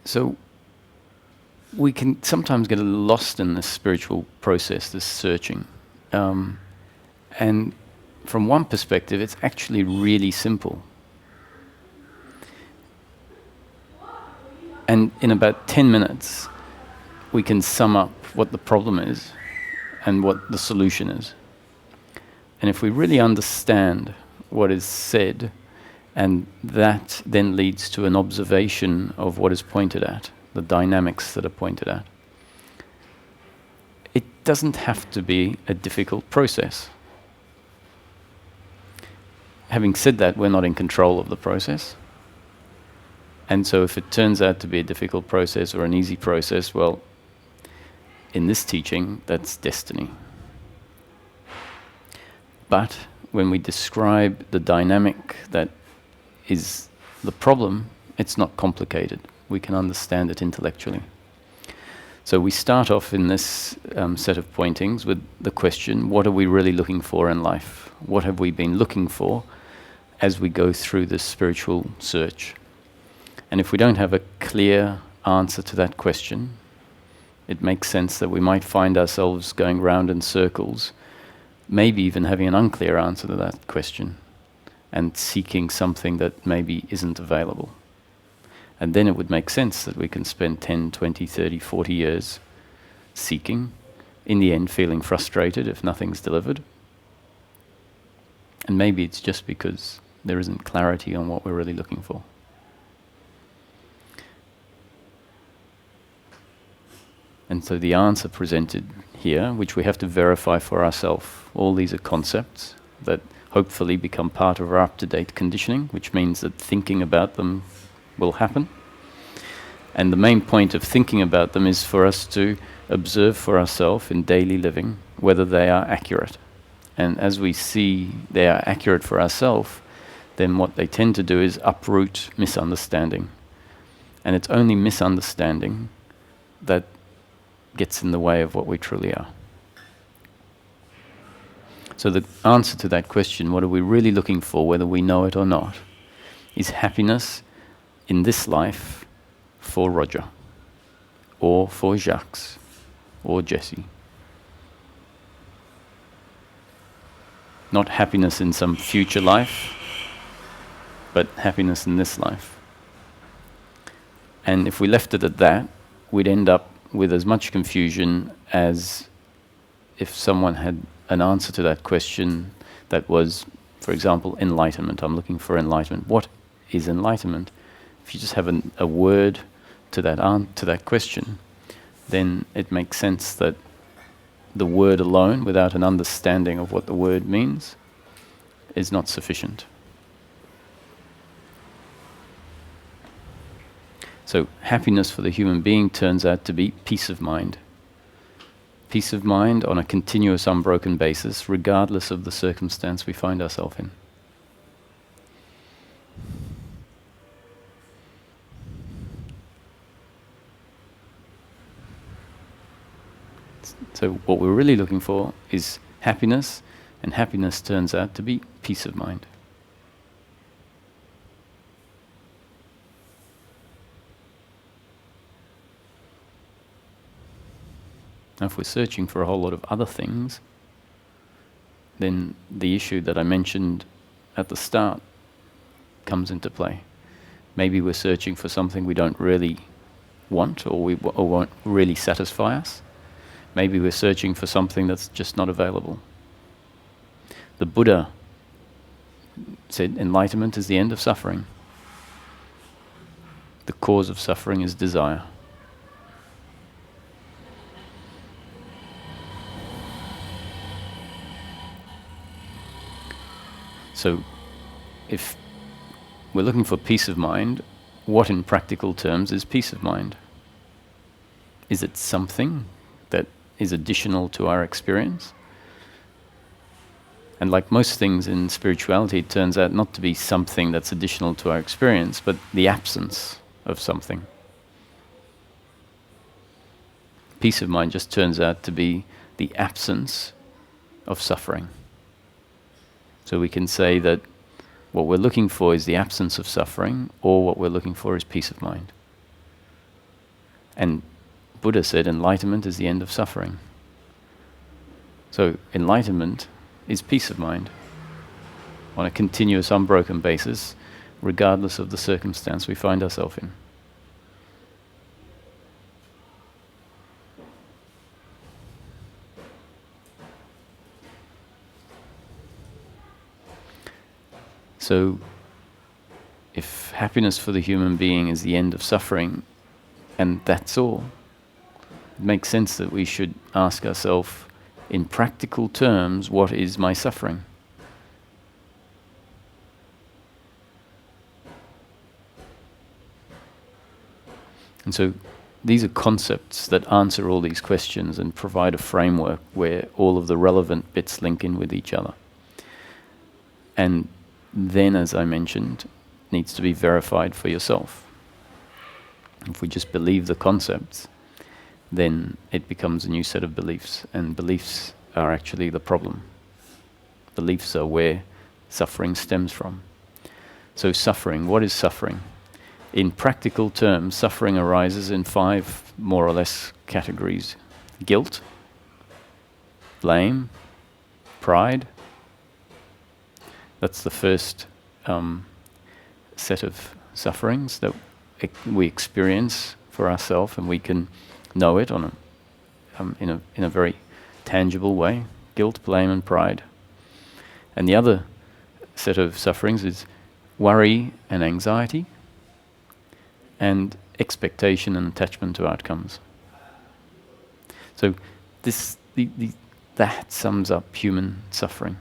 So we can sometimes get lost in this spiritual process, this searching. And from one perspective, it's actually really simple. And in about 10 minutes, we can sum up what the problem is and what the solution is. And if we really understand what is said, and that then leads to an observation of what is pointed at, the dynamics that are pointed at, it doesn't have to be a difficult process. Having said that, we're not in control of the process. And so if it turns out to be a difficult process or an easy process, well, in this teaching, that's destiny. But when we describe the dynamic that is the problem, it's not complicated. We can understand it intellectually. So we start off in this set of pointings with the question, what are we really looking for in life? What have we been looking for as we go through this spiritual search? And if we don't have a clear answer to that question, it makes sense that we might find ourselves going round in circles, maybe even having an unclear answer to that question, and seeking something that maybe isn't available. And then it would make sense that we can spend 10, 20, 30, 40 years seeking, in the end feeling frustrated if nothing's delivered. And maybe it's just because there isn't clarity on what we're really looking for. And so the answer presented here, which we have to verify for ourselves, all these are concepts that hopefully become part of our up-to-date conditioning, which means that thinking about them will happen. And the main point of thinking about them is for us to observe for ourselves in daily living whether they are accurate. And as we see they are accurate for ourselves, then what they tend to do is uproot misunderstanding. And it's only misunderstanding that gets in the way of what we truly are. So the answer to that question, what are we really looking for, whether we know it or not, is happiness in this life for Roger, or for Jacques, or Jesse. Not happiness in some future life, but happiness in this life. And if we left it at that, we'd end up with as much confusion as if someone had an answer to that question that was, for example, enlightenment. I'm looking for enlightenment. What is enlightenment? If you just have a word to that question, then it makes sense that the word alone, without an understanding of what the word means, is not sufficient. So happiness for the human being turns out to be peace of mind. Peace of mind on a continuous, unbroken basis, regardless of the circumstance we find ourselves in. So what we're really looking for is happiness, and happiness turns out to be peace of mind. Now, if we're searching for a whole lot of other things, then the issue that I mentioned at the start comes into play. Maybe we're searching for something we don't really want, or won't really satisfy us. Maybe we're searching for something that's just not available. The Buddha said enlightenment is the end of suffering. The cause of suffering is desire. So, if we're looking for peace of mind, what in practical terms is peace of mind? Is it something that is additional to our experience? And like most things in spirituality, it turns out not to be something that's additional to our experience, but the absence of something. Peace of mind just turns out to be the absence of suffering. So we can say that what we're looking for is the absence of suffering, or what we're looking for is peace of mind. And Buddha said enlightenment is the end of suffering. So enlightenment is peace of mind on a continuous, unbroken basis, regardless of the circumstance we find ourselves in. So, if happiness for the human being is the end of suffering, and that's all, it makes sense that we should ask ourselves, in practical terms, what is my suffering? And so, these are concepts that answer all these questions and provide a framework where all of the relevant bits link in with each other. And then, as I mentioned, needs to be verified for yourself. If we just believe the concepts, then it becomes a new set of beliefs, and beliefs are actually the problem. Beliefs are where suffering stems from. So suffering, what is suffering? In practical terms, suffering arises in 5 more or less categories: guilt, blame, pride. That's the first set of sufferings that we experience for ourselves, and we can know it on in a very tangible way: guilt, blame, and pride. And the other set of sufferings is worry and anxiety, and expectation and attachment to outcomes. So that sums up human suffering.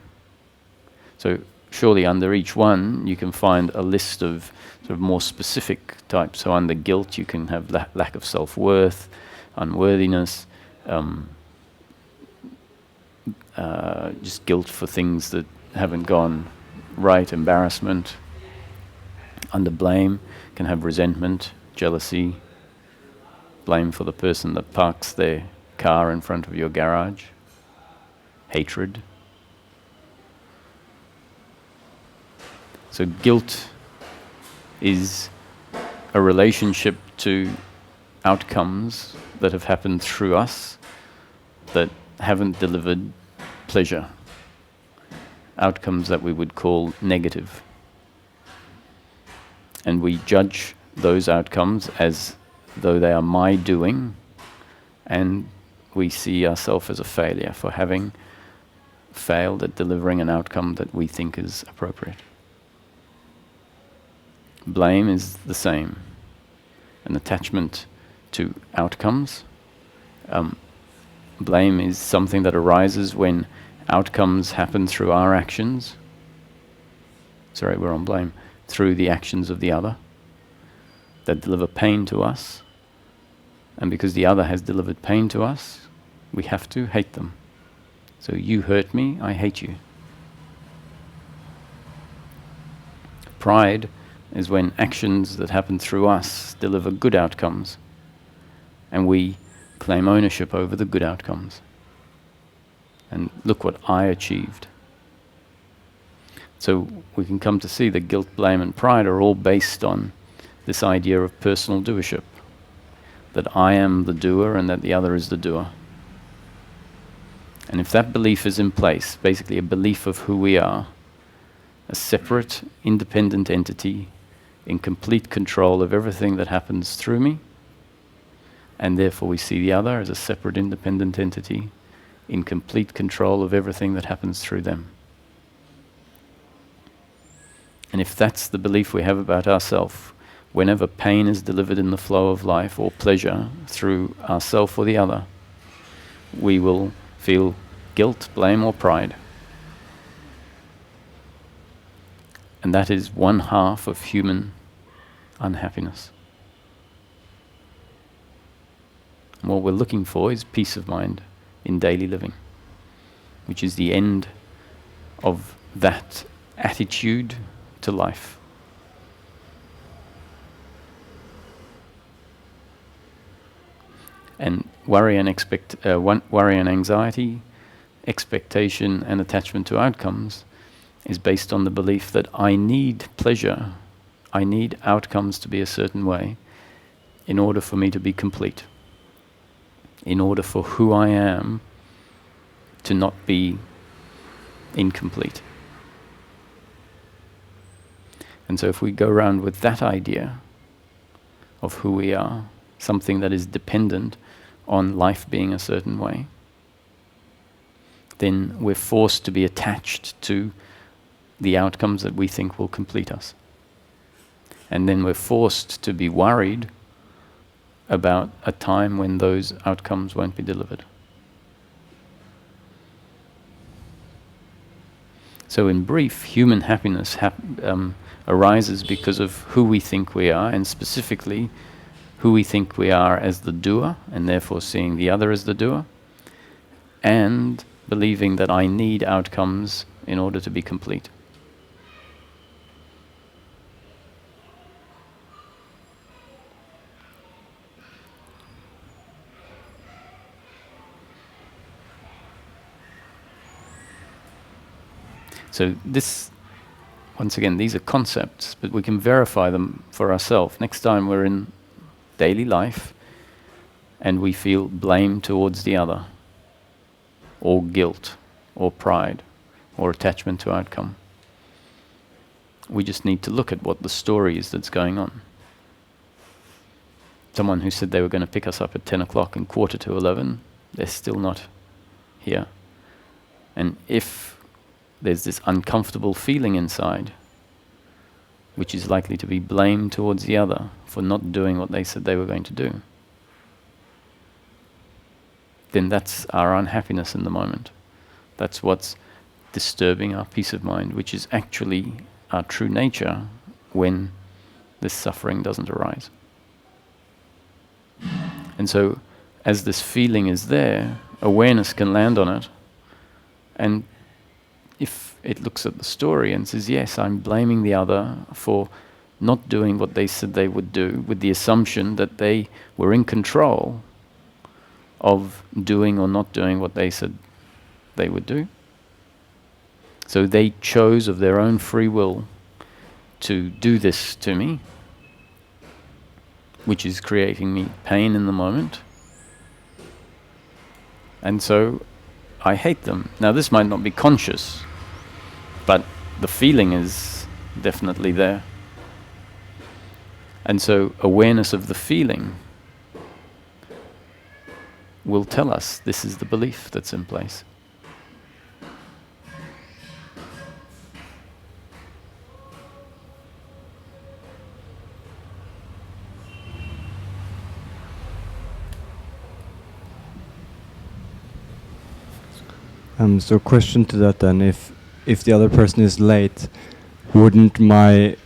So surely under each one you can find a list of sort of more specific types. So under guilt you can have lack of self-worth, unworthiness, just guilt for things that haven't gone right, embarrassment. Under blame can have resentment, jealousy, blame for the person that parks their car in front of your garage, hatred. So guilt is a relationship to outcomes that have happened through us that haven't delivered pleasure. Outcomes that we would call negative. And we judge those outcomes as though they are my doing, and we see ourselves as a failure for having failed at delivering an outcome that we think is appropriate. Blame is the same, an attachment to outcomes. Blame is something that arises when outcomes happen through our actions. Sorry, we're on blame. Through the actions of the other that deliver pain to us. And because the other has delivered pain to us, we have to hate them. So you hurt me, I hate you. Pride is when actions that happen through us deliver good outcomes, and we claim ownership over the good outcomes. And look what I achieved. So we can come to see that guilt, blame, and pride are all based on this idea of personal doership, that I am the doer and that the other is the doer. And if that belief is in place, basically a belief of who we are, a separate, independent entity in complete control of everything that happens through me, and therefore we see the other as a separate, independent entity in complete control of everything that happens through them. And if that's the belief we have about ourselves, whenever pain is delivered in the flow of life, or pleasure through ourself or the other, we will feel guilt, blame, or pride. And that is 1/2 of human unhappiness. And what we're looking for is peace of mind in daily living, which is the end of that attitude to life. And worry and anxiety, expectation and attachment to outcomes is based on the belief that I need pleasure, I need outcomes to be a certain way in order for me to be complete, in order for who I am to not be incomplete. And so if we go around with that idea of who we are, something that is dependent on life being a certain way, then we're forced to be attached to the outcomes that we think will complete us. And then we're forced to be worried about a time when those outcomes won't be delivered. So in brief, human happiness arises because of who we think we are, and specifically who we think we are as the doer, and therefore seeing the other as the doer, and believing that I need outcomes in order to be complete. So this, once again, these are concepts, but we can verify them for ourselves. Next time we're in daily life and we feel blame towards the other, or guilt, or pride, or attachment to outcome, we just need to look at what the story is that's going on. Someone who said they were going to pick us up at 10 o'clock and 11:15, they're still not here. And if there's this uncomfortable feeling inside, which is likely to be blame towards the other for not doing what they said they were going to do, then that's our unhappiness in the moment. That's what's disturbing our peace of mind, which is actually our true nature when this suffering doesn't arise. And so, as this feeling is there, awareness can land on it, and if it looks at the story and says, yes, I'm blaming the other for not doing what they said they would do, with the assumption that they were in control of doing or not doing what they said they would do. So they chose of their own free will to do this to me, which is creating me pain in the moment. And so I hate them. Now this might not be conscious, but the feeling is definitely there. And so awareness of the feeling will tell us this is the belief that's in place. So question to that then, if the other person is late, wouldn't my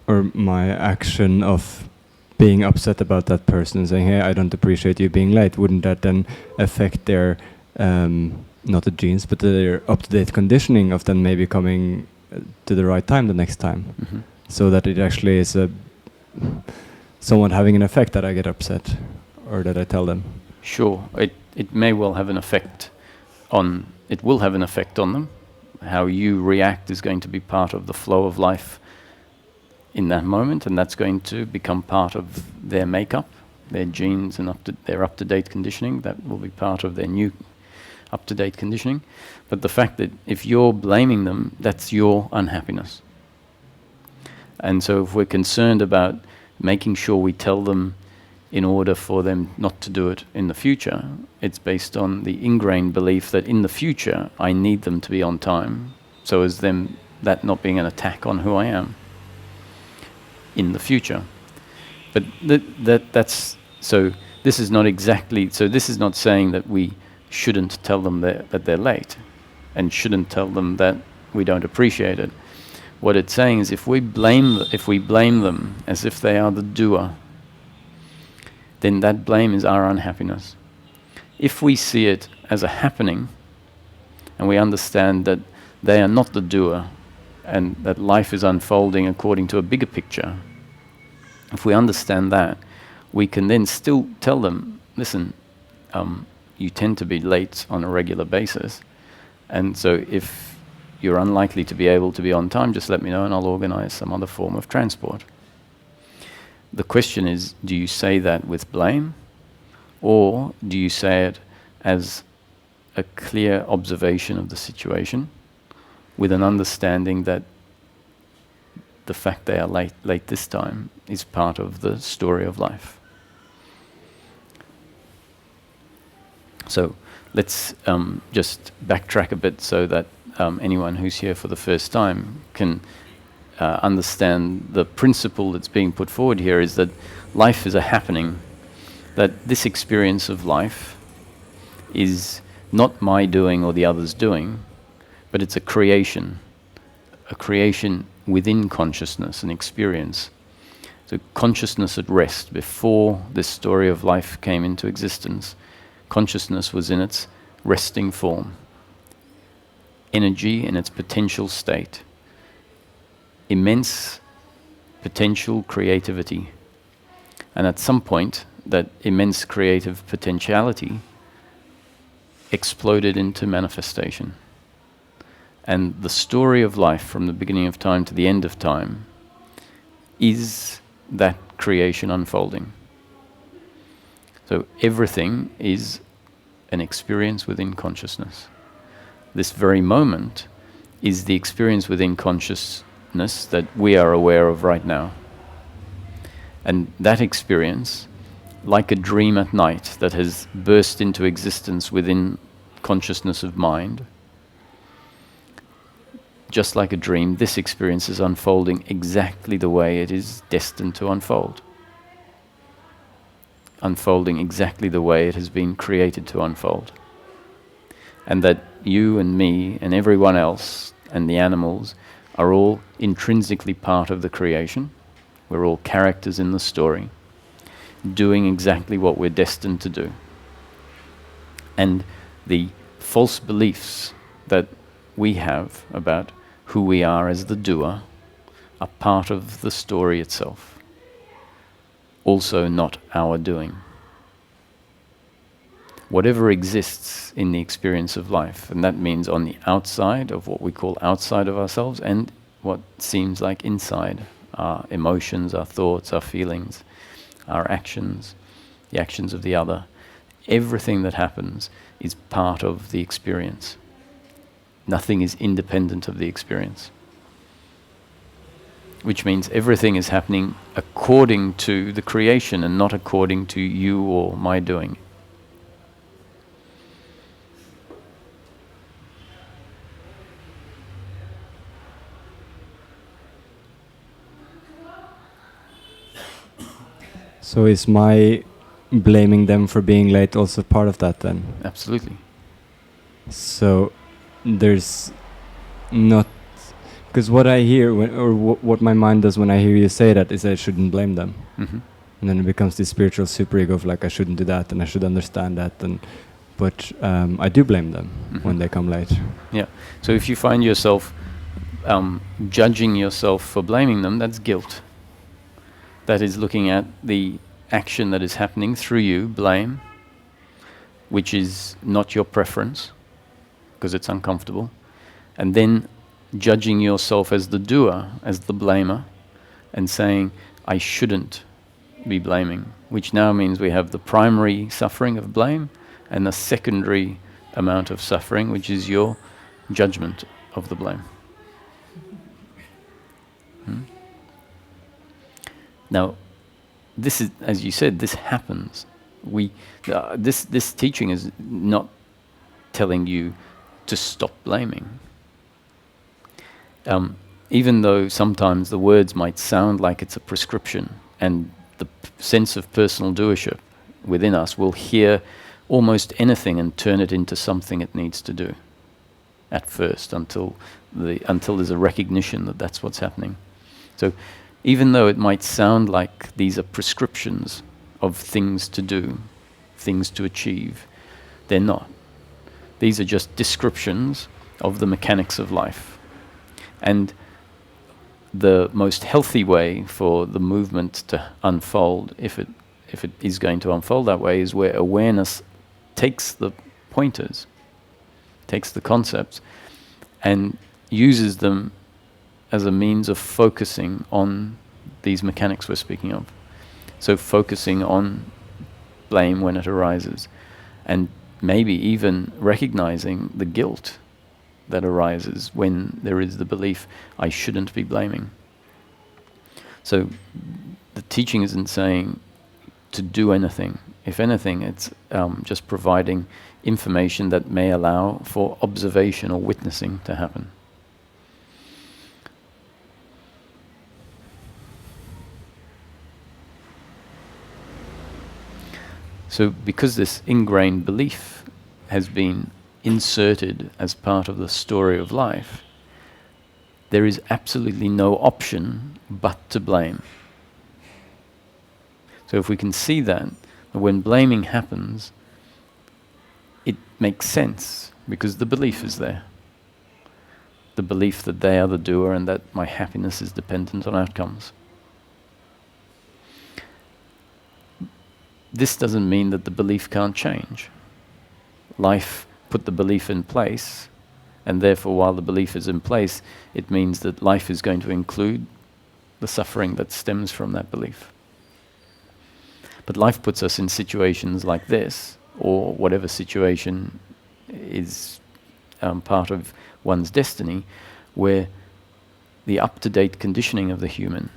action of being upset about that person and saying, hey, I don't appreciate you being late, wouldn't that then affect their, not the genes, but their up-to-date conditioning of then maybe coming to the right time the next time? Mm-hmm. So that it actually is somewhat having an effect that I get upset, or that I tell them? Sure, it may well have an effect on, it will have an effect on them. How you react is going to be part of the flow of life in that moment, and that's going to become part of their makeup, their genes and their up-to-date conditioning. That will be part of their new up-to-date conditioning. But the fact that if you're blaming them, that's your unhappiness. And so if we're concerned about making sure we tell them in order for them not to do it in the future, it's based on the ingrained belief that in the future I need them to be on time, so as them that not being an attack on who I am in the future. But that's so this is not exactly, so this is not saying that we shouldn't tell them that they're late and shouldn't tell them that we don't appreciate it. What it's saying is if we blame them as if they are the doer, then that blame is our unhappiness. If we see it as a happening, and we understand that they are not the doer, and that life is unfolding according to a bigger picture, if we understand that, we can then still tell them, listen, you tend to be late on a regular basis, and so if you're unlikely to be able to be on time, just let me know and I'll organize some other form of transport. The question is, do you say that with blame, or do you say it as a clear observation of the situation with an understanding that the fact they are late this time is part of the story of life? So let's just backtrack a bit so that anyone who's here for the first time can understand the principle that's being put forward here is that life is a happening, that this experience of life is not my doing or the other's doing, but it's a creation within consciousness, an experience. So consciousness at rest, before this story of life came into existence, consciousness was in its resting form. Energy in its potential state. Immense potential creativity. And at some point, that immense creative potentiality exploded into manifestation. And the story of life from the beginning of time to the end of time is that creation unfolding. So everything is an experience within consciousness. This very moment is the experience within consciousness that we are aware of right now. And that experience, like a dream at night that has burst into existence within consciousness of mind, just like a dream, this experience is unfolding exactly the way it is destined to unfold. Unfolding exactly the way it has been created to unfold. And that you and me and everyone else and the animals are all intrinsically part of the creation. We're all characters in the story, doing exactly what we're destined to do. And the false beliefs that we have about who we are as the doer are part of the story itself. Also not our doing. Whatever exists in the experience of life, and that means on the outside of what we call outside of ourselves and what seems like inside, our emotions, our thoughts, our feelings, our actions, the actions of the other, everything that happens is part of the experience. Nothing is independent of the experience. Which means everything is happening according to the creation and not according to you or my doing. So is my blaming them for being late also part of that then? Absolutely. So there's not, because what I hear what my mind does when I hear you say that is I shouldn't blame them. Mm-hmm. And then it becomes this spiritual superego of like I shouldn't do that and I should understand that, but I do blame them when they come late. Yeah. So if you find yourself judging yourself for blaming them, that's guilt. That is looking at the action that is happening through you, blame, which is not your preference, because it's uncomfortable, and then judging yourself as the doer, as the blamer, and saying, I shouldn't be blaming, which now means we have the primary suffering of blame and the secondary amount of suffering, which is your judgment of the blame. Now, this is, as you said, this happens. This teaching is not telling you to stop blaming. Even though sometimes the words might sound like it's a prescription, and the sense of personal doership within us will hear almost anything and turn it into something it needs to do at first, until there's a recognition that that's what's happening. So even though it might sound like these are prescriptions of things to do, things to achieve, they're not. These are just descriptions of the mechanics of life. And the most healthy way for the movement to unfold, if it is going to unfold that way, is where awareness takes the pointers, takes the concepts, and uses them as a means of focusing on these mechanics we're speaking of. So focusing on blame when it arises, and maybe even recognizing the guilt that arises when there is the belief, I shouldn't be blaming. So the teaching isn't saying to do anything. If anything, it's just providing information that may allow for observation or witnessing to happen. So because this ingrained belief has been inserted as part of the story of life, there is absolutely no option but to blame. So if we can see that when blaming happens, it makes sense because the belief is there. The belief that they are the doer and that my happiness is dependent on outcomes. This doesn't mean that the belief can't change. Life put the belief in place, and therefore while the belief is in place, it means that life is going to include the suffering that stems from that belief. But life puts us in situations like this, or whatever situation is part of one's destiny, where the up-to-date conditioning of the human,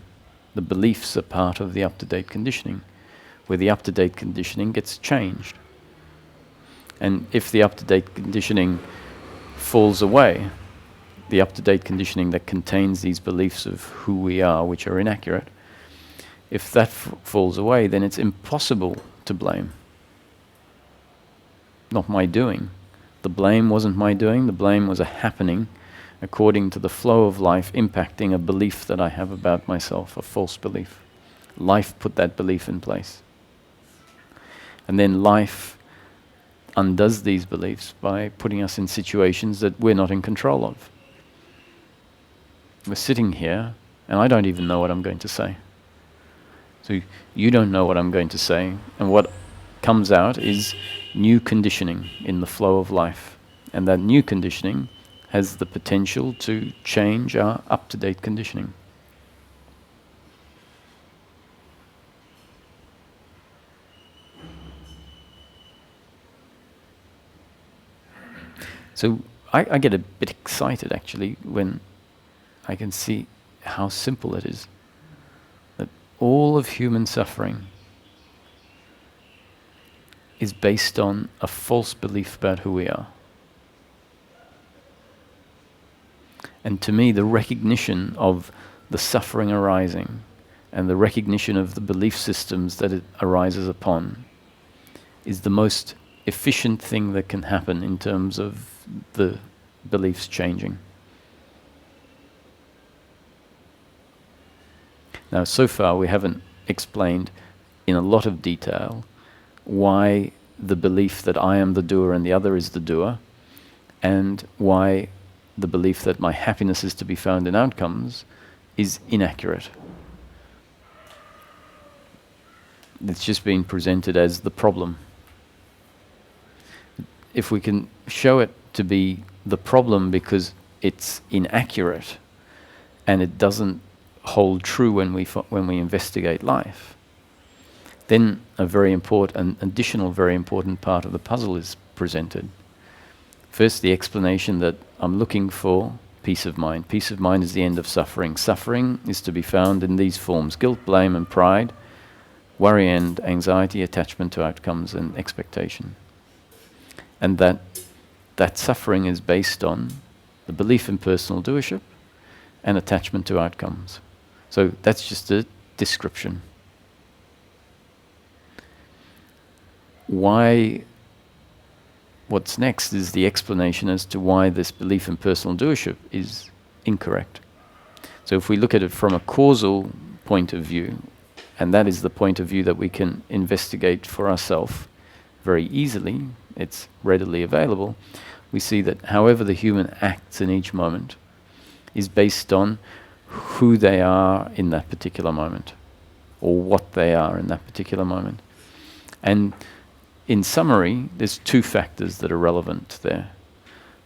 the beliefs are part of the up-to-date conditioning, where the up-to-date conditioning gets changed. And if the up-to-date conditioning falls away, the up-to-date conditioning that contains these beliefs of who we are, which are inaccurate, if that falls away, then it's impossible to blame. Not my doing. The blame wasn't my doing, the blame was a happening according to the flow of life impacting a belief that I have about myself, a false belief. Life put that belief in place. And then life undoes these beliefs by putting us in situations that we're not in control of. We're sitting here, and I don't even know what I'm going to say. So you don't know what I'm going to say, and what comes out is new conditioning in the flow of life. And that new conditioning has the potential to change our up-to-date conditioning. So I get a bit excited actually when I can see how simple it is. That all of human suffering is based on a false belief about who we are. And to me, the recognition of the suffering arising and the recognition of the belief systems that it arises upon is the most efficient thing that can happen in terms of the beliefs changing. Now, so far we haven't explained in a lot of detail why the belief that I am the doer and the other is the doer, and why the belief that my happiness is to be found in outcomes is inaccurate. It's just been presented as the problem. If we can show it to be the problem because it's inaccurate and it doesn't hold true when we investigate life, then an additional very important part of the puzzle is presented. First, the explanation that I'm looking for peace of mind. Peace of mind is the end of suffering. Suffering is to be found in these forms: guilt, blame and pride, worry and anxiety, attachment to outcomes and expectation. And that suffering is based on the belief in personal doership and attachment to outcomes. So that's just a description. What's next is the explanation as to why this belief in personal doership is incorrect. So if we look at it from a causal point of view, and that is the point of view that we can investigate for ourselves very easily, it's readily available, we see that however the human acts in each moment is based on who they are in that particular moment, or what they are in that particular moment. And in summary, there's two factors that are relevant there: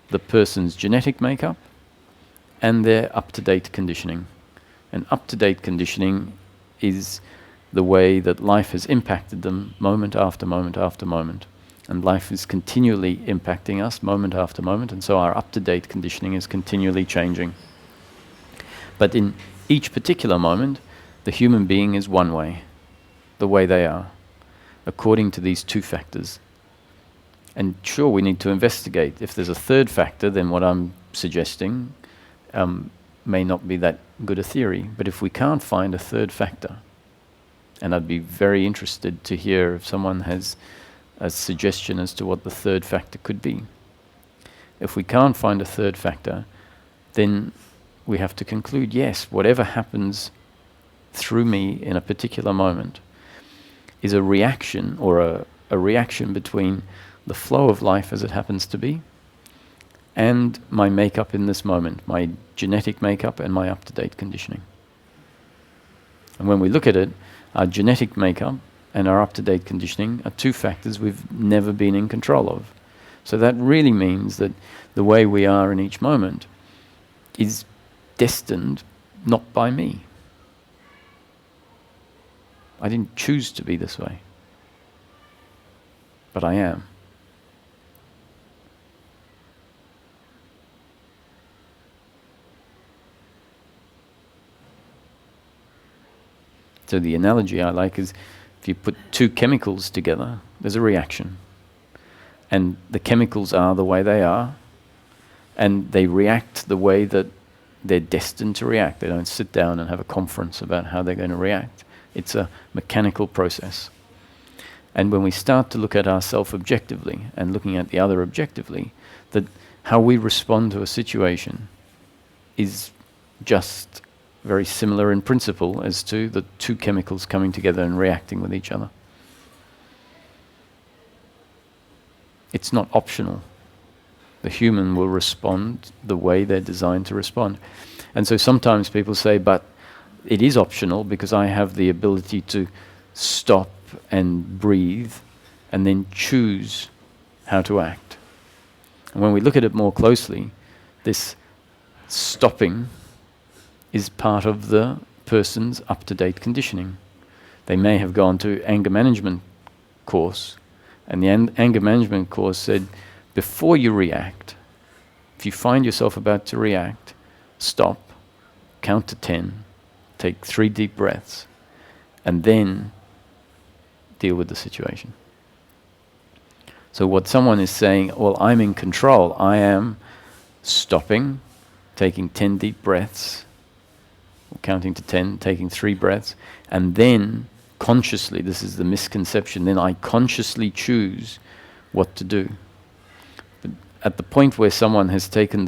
the person's genetic makeup and their up-to-date conditioning. And up-to-date conditioning is the way that life has impacted them moment after moment after moment. And life is continually impacting us moment after moment, and so our up-to-date conditioning is continually changing. But in each particular moment, the human being is one way, the way they are, according to these two factors. And sure, we need to investigate. If there's a third factor, then what I'm suggesting may not be that good a theory. But if we can't find a third factor, and I'd be very interested to hear if someone has a suggestion as to what the third factor could be. If we can't find a third factor, then we have to conclude, yes, whatever happens through me in a particular moment is a reaction, or a reaction between the flow of life as it happens to be and my makeup in this moment, my genetic makeup and my up-to-date conditioning. And when we look at it, our genetic makeup and our up-to-date conditioning are two factors we've never been in control of. So that really means that the way we are in each moment is destined not by me. I didn't choose to be this way, but I am. So the analogy I like is, if you put two chemicals together, there's a reaction. And the chemicals are the way they are, and they react the way that they're destined to react. They don't sit down and have a conference about how they're going to react. It's a mechanical process. And when we start to look at ourselves objectively and looking at the other objectively, that how we respond to a situation is just very similar in principle as to the two chemicals coming together and reacting with each other. It's not optional. The human will respond the way they're designed to respond. And so sometimes people say, but it is optional because I have the ability to stop and breathe and then choose how to act. And when we look at it more closely, this stopping is part of the person's up-to-date conditioning. They may have gone to anger management course, and the anger management course said, before you react, if you find yourself about to react, stop, count to 10, take 3 deep breaths, and then deal with the situation. So what someone is saying, well, I'm in control. I am stopping, taking 10 deep breaths, counting to 10, taking 3 breaths, and then consciously, this is the misconception, then I consciously choose what to do. But at the point where someone has taken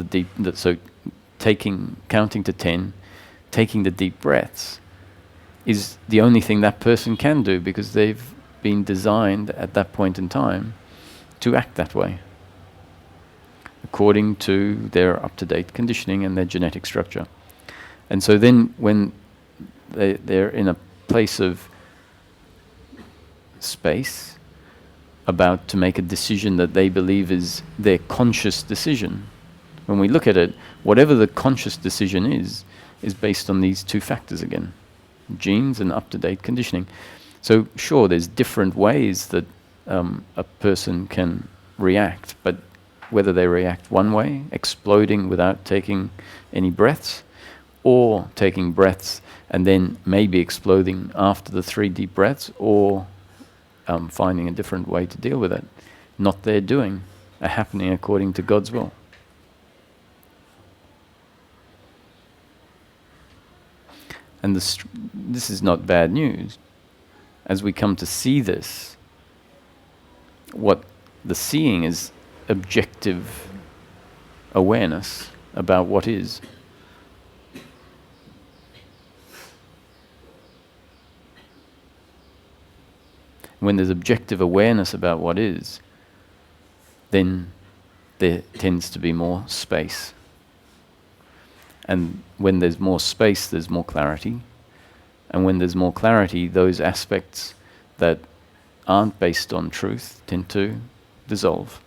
counting to 10, taking the deep breaths, is the only thing that person can do, because they've been designed at that point in time to act that way, according to their up-to-date conditioning and their genetic structure. And so then when they're in a place of space about to make a decision that they believe is their conscious decision, when we look at it, whatever the conscious decision is based on these two factors again, genes and up-to-date conditioning. So sure, there's different ways that a person can react, but whether they react one way, exploding without taking any breaths, or taking breaths and then maybe exploding after the 3 deep breaths, or finding a different way to deal with it, not their doing, are happening according to God's will. And this is not bad news. As we come to see this, what the seeing is objective awareness about what is. When there's objective awareness about what is, then there tends to be more space. And when there's more space, there's more clarity. And when there's more clarity, those aspects that aren't based on truth tend to dissolve.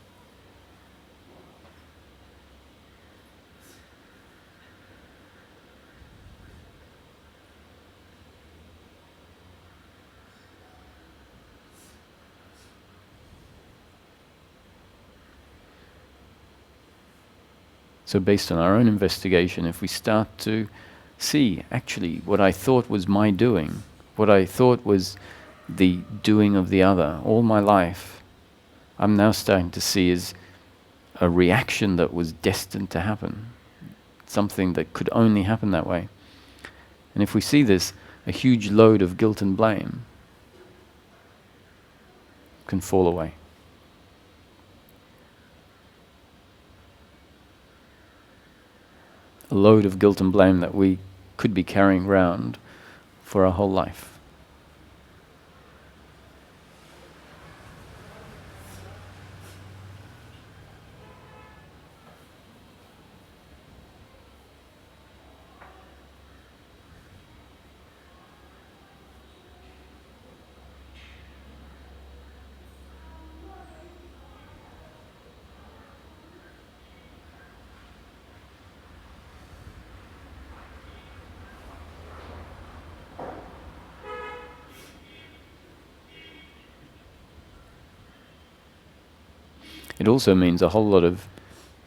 So based on our own investigation, if we start to see, actually, what I thought was my doing, what I thought was the doing of the other all my life, I'm now starting to see is a reaction that was destined to happen, something that could only happen that way. And if we see this, a huge load of guilt and blame can fall away. A load of guilt and blame that we could be carrying around for our whole life. It also means a whole lot of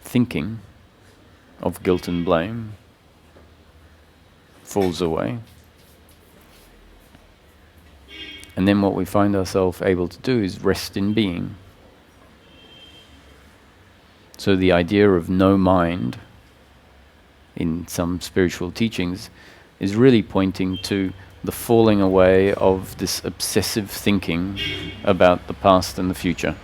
thinking of guilt and blame falls away. And then what we find ourselves able to do is rest in being. So the idea of no mind in some spiritual teachings is really pointing to the falling away of this obsessive thinking about the past and the future.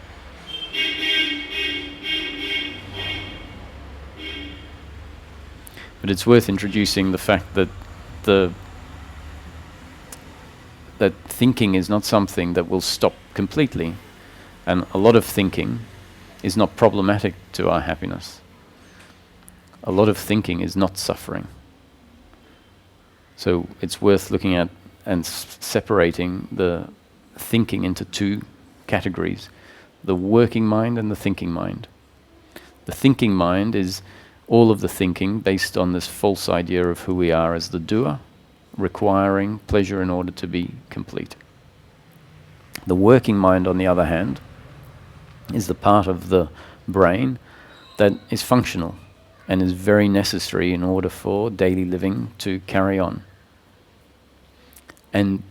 But it's worth introducing the fact that that thinking is not something that will stop completely, and a lot of thinking is not problematic to our happiness. A lot of thinking is not suffering. So it's worth looking at and separating the thinking into two categories: the working mind and the thinking mind. The thinking mind is all of the thinking based on this false idea of who we are as the doer, requiring pleasure in order to be complete. The working mind, on the other hand, is the part of the brain that is functional and is very necessary in order for daily living to carry on. And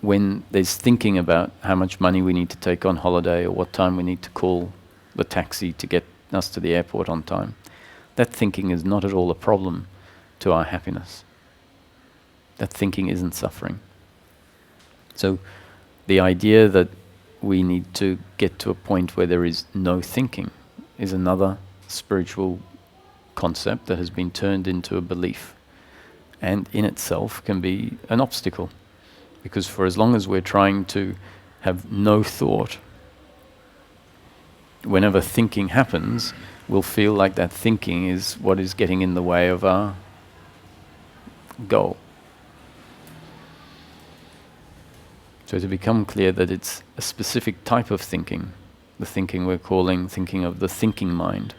when there's thinking about how much money we need to take on holiday or what time we need to call the taxi to get us to the airport on time, that thinking is not at all a problem to our happiness. That thinking isn't suffering. So the idea that we need to get to a point where there is no thinking is another spiritual concept that has been turned into a belief, and in itself can be an obstacle, because for as long as we're trying to have no thought, whenever thinking happens, we'll feel like that thinking is what is getting in the way of our goal. So to become clear that it's a specific type of thinking, the thinking we're calling thinking of the thinking mind,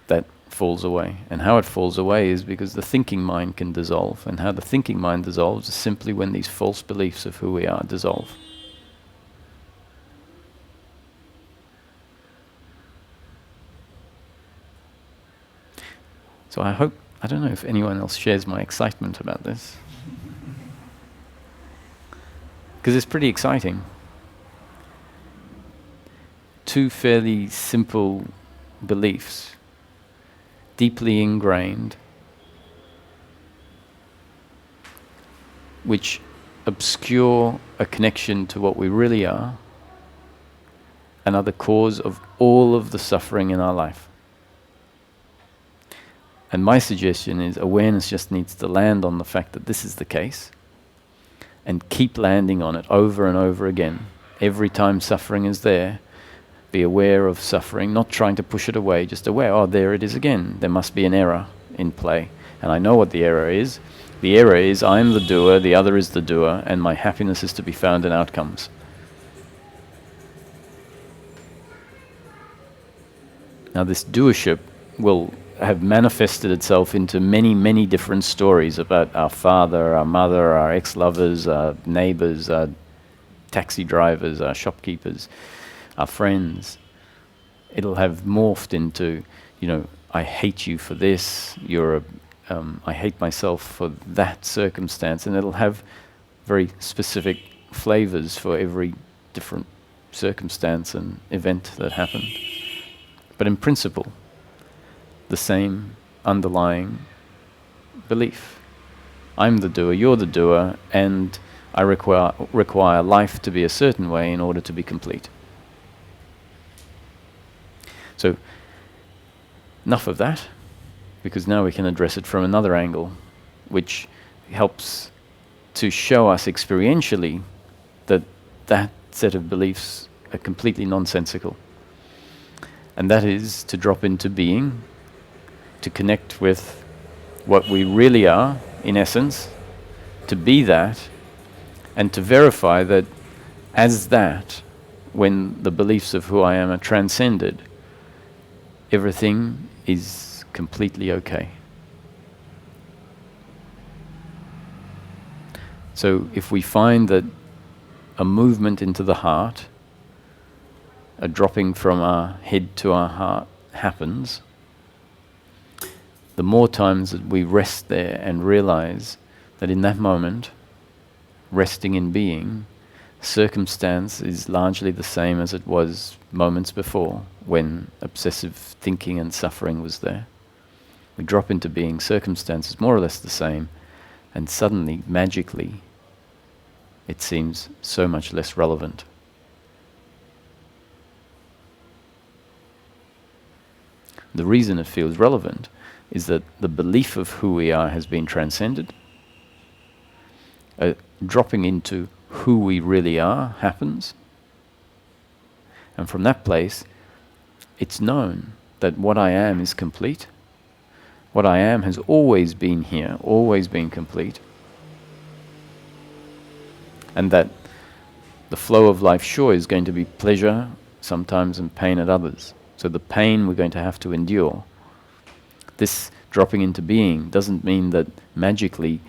that falls away. And how it falls away is because the thinking mind can dissolve. And how the thinking mind dissolves is simply when these false beliefs of who we are dissolve. So I don't know if anyone else shares my excitement about this. Because it's pretty exciting. Two fairly simple beliefs, deeply ingrained, which obscure a connection to what we really are and are the cause of all of the suffering in our life. And my suggestion is awareness just needs to land on the fact that this is the case and keep landing on it over and over again. Every time suffering is there, be aware of suffering, not trying to push it away, just aware, oh, there it is again. There must be an error in play. And I know what the error is. The error is I'm the doer, the other is the doer, and my happiness is to be found in outcomes. Now this doership will have manifested itself into many, many different stories about our father, our mother, our ex-lovers, our neighbors, our taxi drivers, our shopkeepers, our friends. It'll have morphed into, I hate you for this, I hate myself for that circumstance, and it'll have very specific flavors for every different circumstance and event that happened. But in principle, the same underlying belief. I'm the doer, you're the doer, and I require life to be a certain way in order to be complete. So, enough of that, because now we can address it from another angle, which helps to show us experientially that that set of beliefs are completely nonsensical. And that is to drop into being, to connect with what we really are, in essence, to be that, and to verify that as that, when the beliefs of who I am are transcended, everything is completely okay. So if we find that a movement into the heart, a dropping from our head to our heart happens, the more times that we rest there and realize that in that moment, resting in being, circumstance is largely the same as it was moments before when obsessive thinking and suffering was there. We drop into being, circumstance is more or less the same, and suddenly, magically, it seems so much less relevant. The reason it feels relevant is that the belief of who we are has been transcended. Dropping into who we really are happens. And from that place, it's known that what I am is complete. What I am has always been here, always been complete. And that the flow of life sure is going to be pleasure sometimes and pain at others. So the pain we're going to have to endure. This dropping into being doesn't mean that magically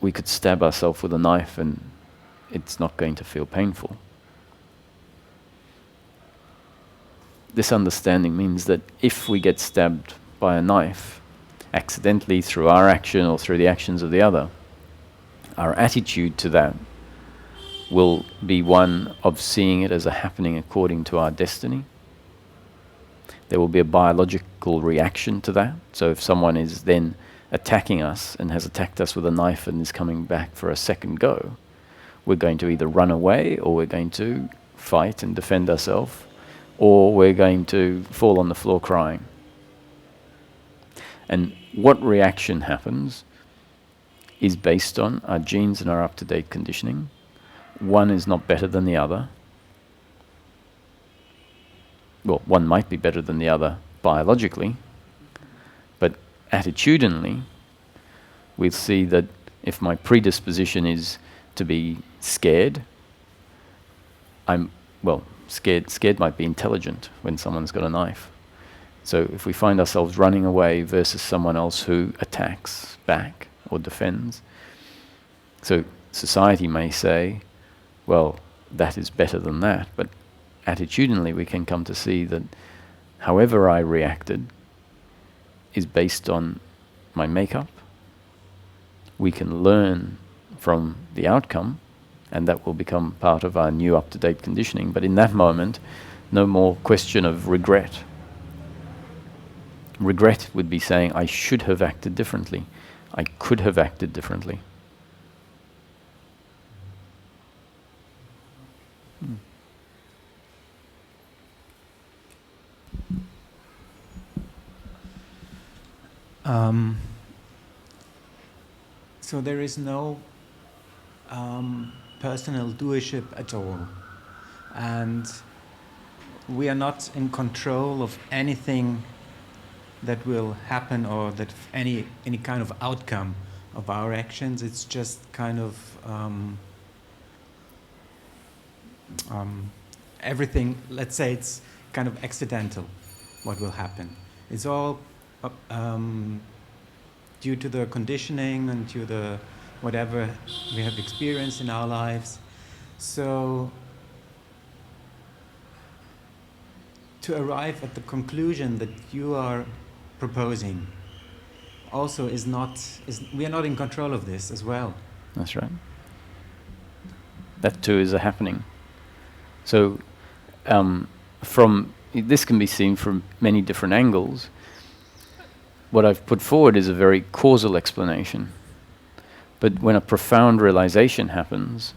we could stab ourselves with a knife and it's not going to feel painful. This understanding means that if we get stabbed by a knife, accidentally through our action or through the actions of the other, our attitude to that will be one of seeing it as a happening according to our destiny. There will be a biological reaction to that. So if someone is then attacking us and has attacked us with a knife and is coming back for a second go, we're going to either run away or we're going to fight and defend ourselves, or we're going to fall on the floor crying. And what reaction happens is based on our genes and our up-to-date conditioning. One is not better than the other. Well, one might be better than the other biologically, but attitudinally, we'll see that if my predisposition is to be scared, scared might be intelligent when someone's got a knife. So if we find ourselves running away versus someone else who attacks back or defends, so society may say, well, that is better than that, but attitudinally we can come to see that however I reacted is based on my makeup. We can learn from the outcome, and that will become part of our new up-to-date conditioning. But in that moment, no more question of regret. Regret would be saying, I should have acted differently. I could have acted differently. So there is no personal doership at all, and we are not in control of anything that will happen or that any kind of outcome of our actions. It's just kind of everything. Let's say it's kind of accidental. What will happen? It's all due to the conditioning and to the whatever we have experienced in our lives. So to arrive at the conclusion that you are proposing also we are not in control of this as well. That's right. That too is a happening. So this can be seen from many different angles. What I've put forward is a very causal explanation. But when a profound realization happens,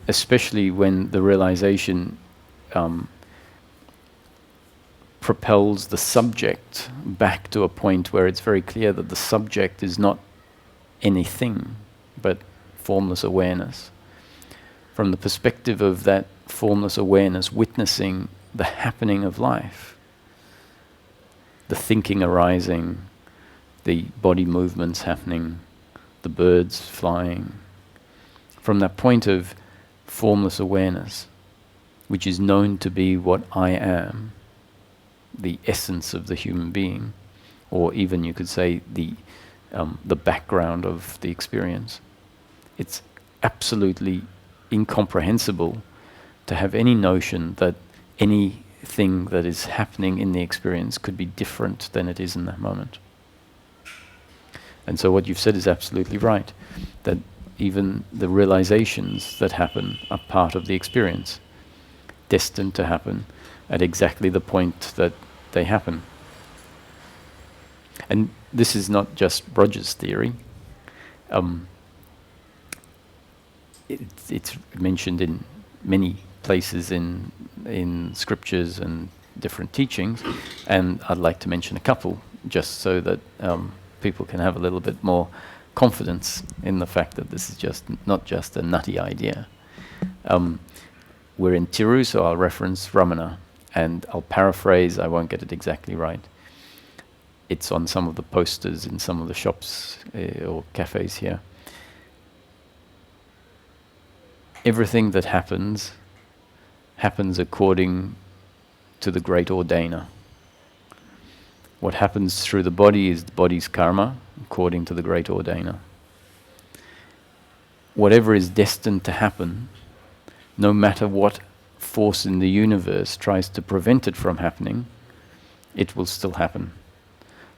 especially when the realization propels the subject back to a point where it's very clear that the subject is not anything but formless awareness. From the perspective of that formless awareness witnessing the happening of life, the thinking arising, the body movements happening, the birds flying, from that point of formless awareness, which is known to be what I am, the essence of the human being, or even you could say the background of the experience. It's absolutely incomprehensible to have any notion that anything that is happening in the experience could be different than it is in that moment. And so what you've said is absolutely right, that even the realizations that happen are part of the experience, destined to happen at exactly the point that they happen. And this is not just Roger's theory. It's mentioned in many places in scriptures and different teachings, and I'd like to mention a couple just so that people can have a little bit more confidence in the fact that this is just not just a nutty idea. We're in Tiru, so I'll reference Ramana, and I'll paraphrase, I won't get it exactly right. It's on some of the posters in some of the shops or cafes here. Everything that happens according to the great ordainer. What happens through the body is the body's karma, according to the great ordainer. Whatever is destined to happen, no matter what force in the universe tries to prevent it from happening, it will still happen.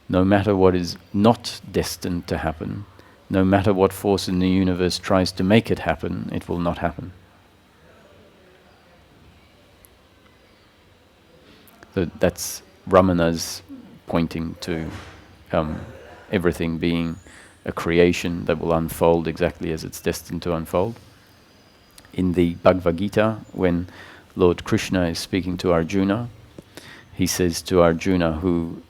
No matter what is not destined to happen, no matter what force in the universe tries to make it happen, it will not happen. So that's Ramana's pointing to everything being a creation that will unfold exactly as it's destined to unfold. In the Bhagavad Gita, when Lord Krishna is speaking to Arjuna, he says to Arjuna, who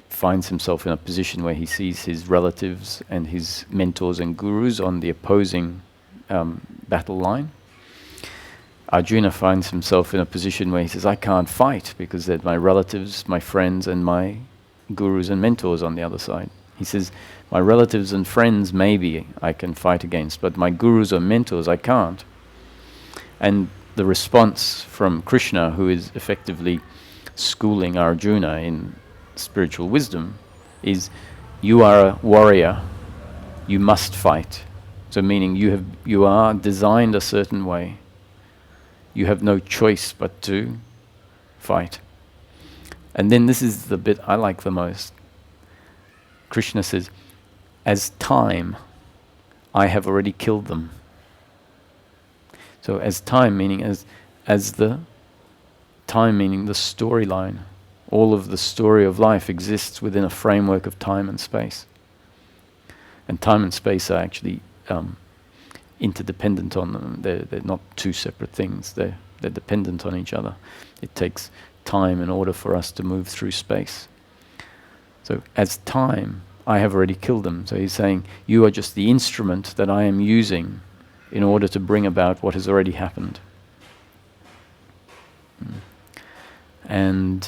finds himself in a position where he sees his relatives and his mentors and gurus on the opposing battle line. Arjuna finds himself in a position where he says, I can't fight because they're my relatives, my friends, and my gurus and mentors on the other side. He says, my relatives and friends maybe I can fight against, but my gurus or mentors I can't. And the response from Krishna, who is effectively schooling Arjuna in spiritual wisdom, is, you are a warrior, you must fight. So meaning you are designed a certain way. You have no choice but to fight. And then this is the bit I like the most. Krishna says, as time, I have already killed them. So as time, meaning as the time, meaning the storyline. All of the story of life exists within a framework of time and space. And time and space are actually interdependent on them. They're not two separate things. They're dependent on each other. It takes time in order for us to move through space. So as time, I have already killed them. So he's saying, you are just the instrument that I am using in order to bring about what has already happened. And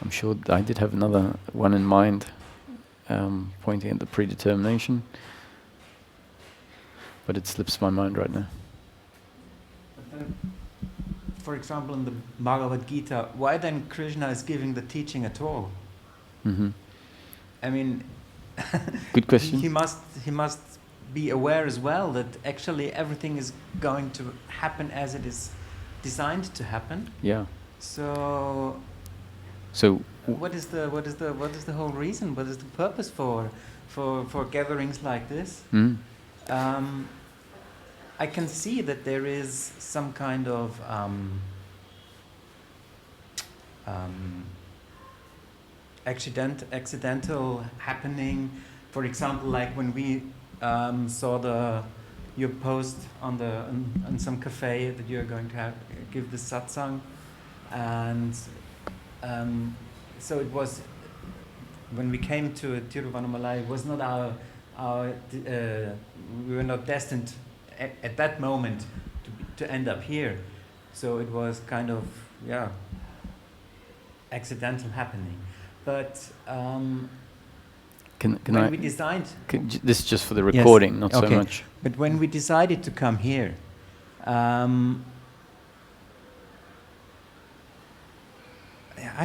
I'm sure I did have another one in mind, pointing at the predetermination, but it slips my mind right now. For example, in the Bhagavad Gita, why then Krishna is giving the teaching at all? Mm-hmm. I mean, good question. He must be aware as well that actually everything is going to happen as it is designed to happen. Yeah. So So what is the whole reason? What is the purpose for gatherings like this? mm, I can see that there is some kind of accidental happening. For example, like when we saw your post on some cafe that you're going to give the satsang, and so it was when we came to Tiruvannamalai. It was not we were not destined at that moment to end up here, so it was kind of accidental happening. But can when I? we designed, This is just for the recording, not okay. so much. But when we decided to come here, I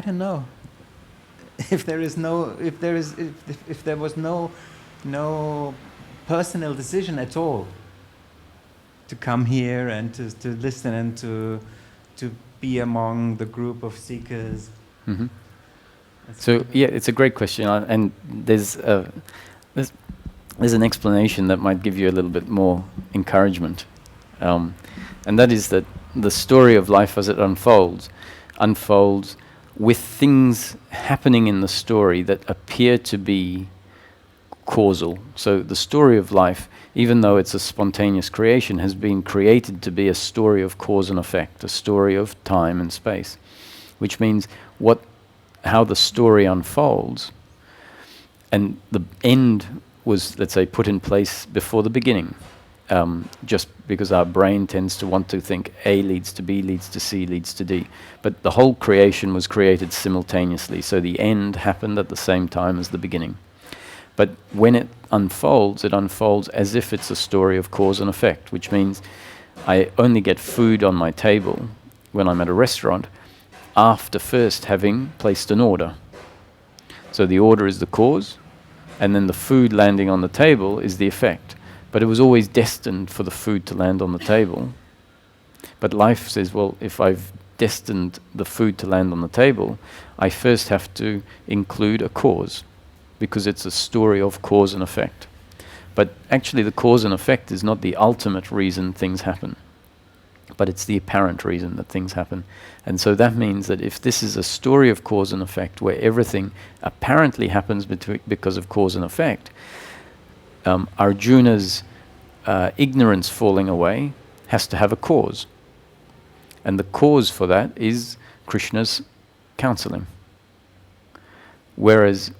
don't know if there was no personal decision at all to come here and to listen and to be among the group of seekers. Mm-hmm. So yeah, it's a great question, and there's an explanation that might give you a little bit more encouragement, and that is that the story of life as it unfolds with things happening in the story that appear to be causal. So the story of life, even though it's a spontaneous creation, has been created to be a story of cause and effect, a story of time and space, which means how the story unfolds, and the end was, let's say, put in place before the beginning, just because our brain tends to want to think A leads to B, leads to C, leads to D. But the whole creation was created simultaneously, so the end happened at the same time as the beginning. But when it unfolds as if it's a story of cause and effect, which means I only get food on my table when I'm at a restaurant after first having placed an order. So the order is the cause, and then the food landing on the table is the effect. But it was always destined for the food to land on the table. But life says, well, if I've destined the food to land on the table, I first have to include a cause, because it's a story of cause and effect. But actually the cause and effect is not the ultimate reason things happen, but it's the apparent reason that things happen. And so that means that if this is a story of cause and effect, where everything apparently happens because of cause and effect, Arjuna's ignorance falling away has to have a cause. And the cause for that is Krishna's counseling. Whereas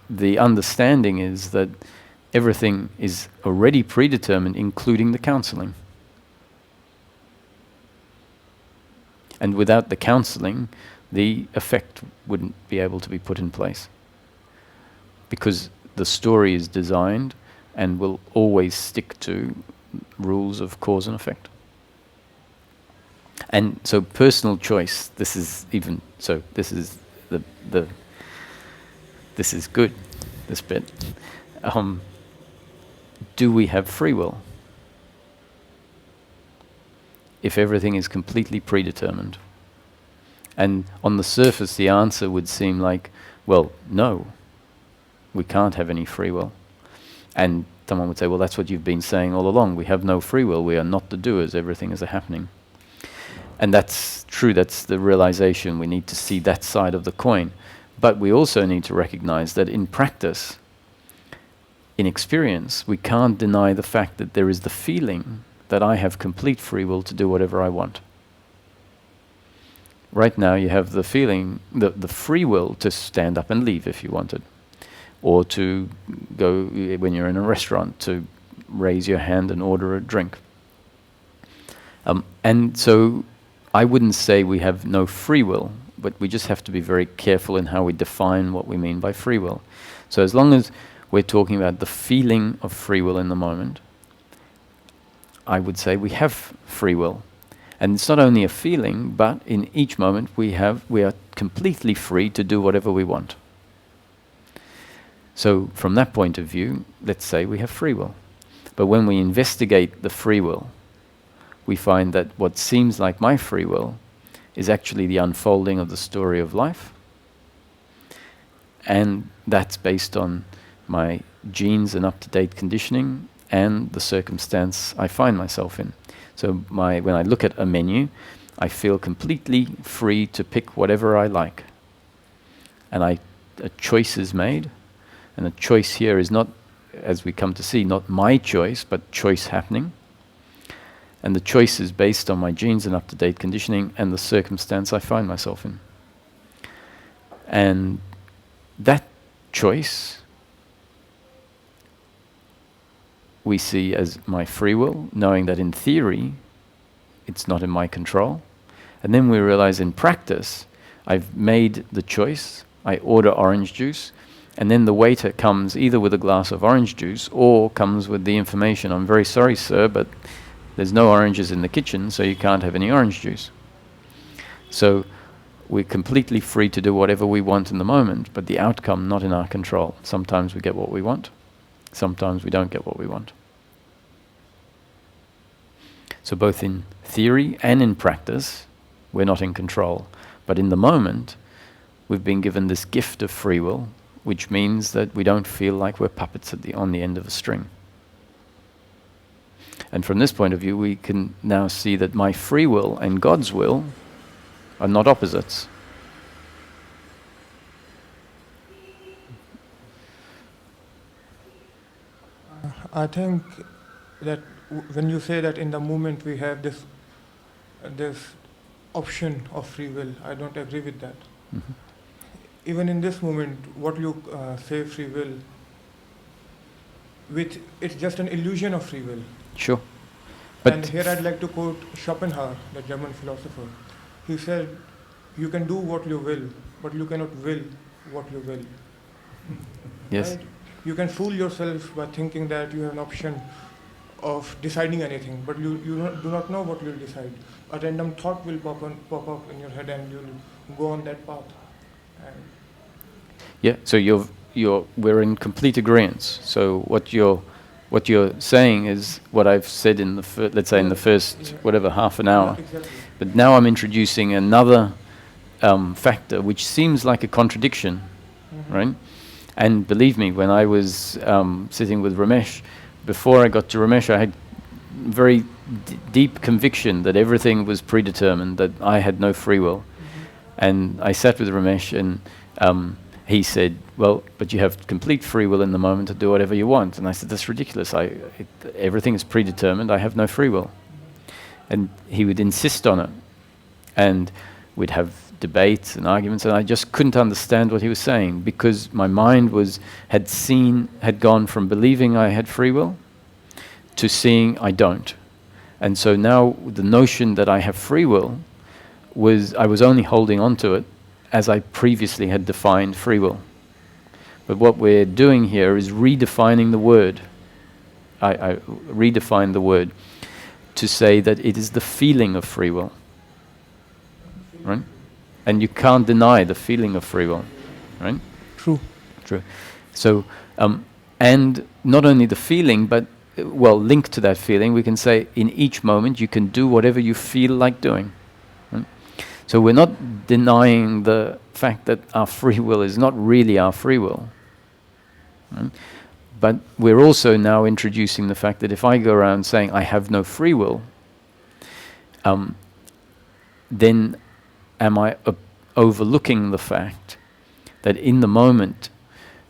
the understanding is that everything is already predetermined, including the counseling. And without the counseling, the effect wouldn't be able to be put in place. Because the story is designed and will always stick to rules of cause and effect. And so personal choice, this is good, this bit. Do we have free will? If everything is completely predetermined. And on the surface the answer would seem like, well, no, we can't have any free will. And someone would say, well, that's what you've been saying all along. We have no free will. We are not the doers. Everything is a happening. And that's true. That's the realization. We need to see that side of the coin. But we also need to recognize that in practice, in experience, we can't deny the fact that there is the feeling that I have complete free will to do whatever I want. Right now you have the feeling, the free will to stand up and leave if you wanted. Or to go, when you're in a restaurant, to raise your hand and order a drink. And so I wouldn't say we have no free will, but we just have to be very careful in how we define what we mean by free will. So as long as we're talking about the feeling of free will in the moment, I would say we have free will. And it's not only a feeling, but in each moment we are completely free to do whatever we want. So from that point of view, let's say we have free will. But when we investigate the free will, we find that what seems like my free will is actually the unfolding of the story of life. And that's based on my genes and up-to-date conditioning and the circumstance I find myself in. So when I look at a menu, I feel completely free to pick whatever I like. And a choice is made, and a choice here is not, as we come to see, not my choice, but choice happening. And the choice is based on my genes and up-to-date conditioning and the circumstance I find myself in. And that choice we see as my free will, knowing that in theory it's not in my control. And then we realize in practice, I've made the choice, I order orange juice, and then the waiter comes either with a glass of orange juice or comes with the information, "I'm very sorry, sir, but there's no oranges in the kitchen, so you can't have any orange juice." So we're completely free to do whatever we want in the moment, but the outcome not in our control. Sometimes we get what we want, sometimes we don't get what we want. So both in theory and in practice, we're not in control. But in the moment, we've been given this gift of free will, which means that we don't feel like we're puppets on the end of a string. And from this point of view, we can now see that my free will and God's will are not opposites. I think that when you say that in the moment we have this option of free will, I don't agree with that. Mm-hmm. Even in this moment, what you say free will, it's just an illusion of free will. Sure. And here I'd like to quote Schopenhauer, the German philosopher. He said, "You can do what you will, but you cannot will what you will." Yes. Right? You can fool yourself by thinking that you have an option of deciding anything, but you do not know what you'll decide. A random thought will pop up in your head, and you'll go on that path. And yeah. So we're in complete agreement. So what you're saying is what I've said in the let's say in the first half an hour. Exactly. But now I'm introducing another factor which seems like a contradiction, Mm-hmm. right? And believe me, when I was sitting with Ramesh, before I got to Ramesh, I had very deep conviction that everything was predetermined, that I had no free will. Mm-hmm. And I sat with Ramesh, and he said, "Well, but you have complete free will in the moment to do whatever you want." And I said, "That's ridiculous. Everything is predetermined. I have no free will." And he would insist on it. And we'd have debates and arguments, and I just couldn't understand what he was saying, because my mind had gone from believing I had free will to seeing I don't. And so now the notion that I have free will I was only holding on to it as I previously had defined free will. But what we're doing here is redefining the word. I redefined the word to say that it is the feeling of free will. Right? And you can't deny the feeling of free will, right? True. So, and not only the feeling, but, linked to that feeling, we can say in each moment you can do whatever you feel like doing. Right? So we're not denying the fact that our free will is not really our free will. Right? But we're also now introducing the fact that if I go around saying I have no free will, then am I overlooking the fact that in the moment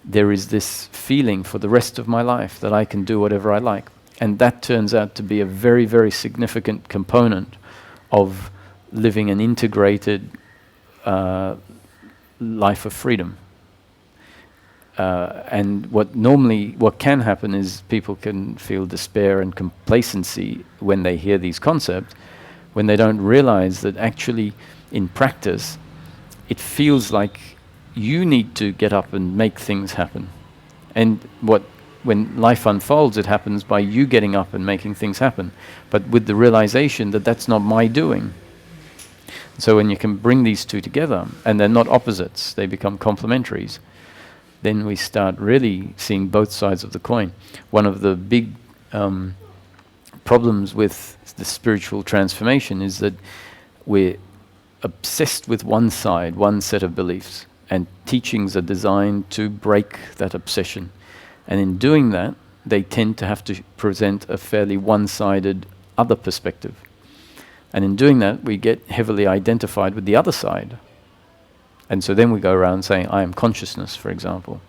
there is this feeling for the rest of my life that I can do whatever I like? And that turns out to be a very, very significant component of living an integrated life of freedom. And what can happen is people can feel despair and complacency when they hear these concepts, when they don't realize that actually in practice, it feels like you need to get up and make things happen. And when life unfolds, it happens by you getting up and making things happen. But with the realization that that's not my doing. So when you can bring these two together, and they're not opposites, they become complementaries, then we start really seeing both sides of the coin. One of the big problems with the spiritual transformation is that we're obsessed with one side, one set of beliefs, and teachings are designed to break that obsession. And in doing that, they tend to have to present a fairly one-sided other perspective. And in doing that, we get heavily identified with the other side. And so then we go around saying, I am consciousness, for example,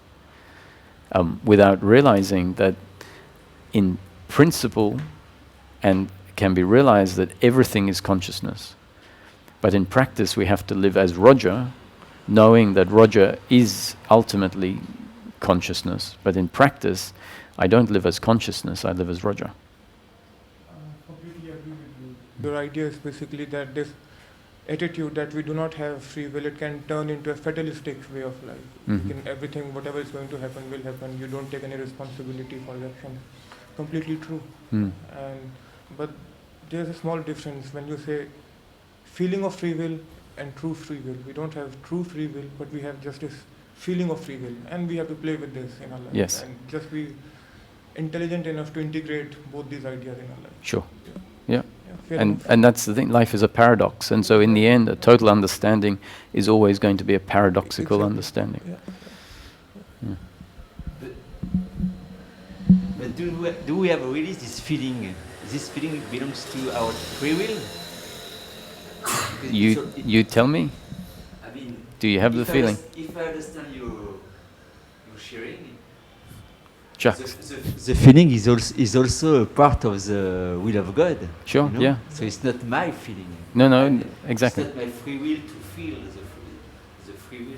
without realizing that in principle, and can be realized that everything is consciousness. But in practice, we have to live as Roger, knowing that Roger is ultimately consciousness. But in practice, I don't live as consciousness, I live as Roger. Completely agree with you. Your idea is basically that this attitude that we do not have free will, it can turn into a fatalistic way of life. Everything, whatever is going to happen, will happen. You don't take any responsibility for your actions. Completely true. But there's a small difference when you say feeling of free will and true free will. We don't have true free will, but we have just this feeling of free will, and we have to play with this in our life. Yes. And just be intelligent enough to integrate both these ideas in our life. Sure. Yeah. And that's the thing, life is a paradox. And so in the end, a total understanding is always going to be a paradoxical understanding. Yeah. But do we have really this feeling? This feeling belongs to our free will? You tell me? I mean, do you have the feeling? If I understand your sharing, Jacques. the feeling is also a part of the will of God. Sure, you know? yeah. So it's not my feeling. No, exactly. It's not my free will to feel the free will.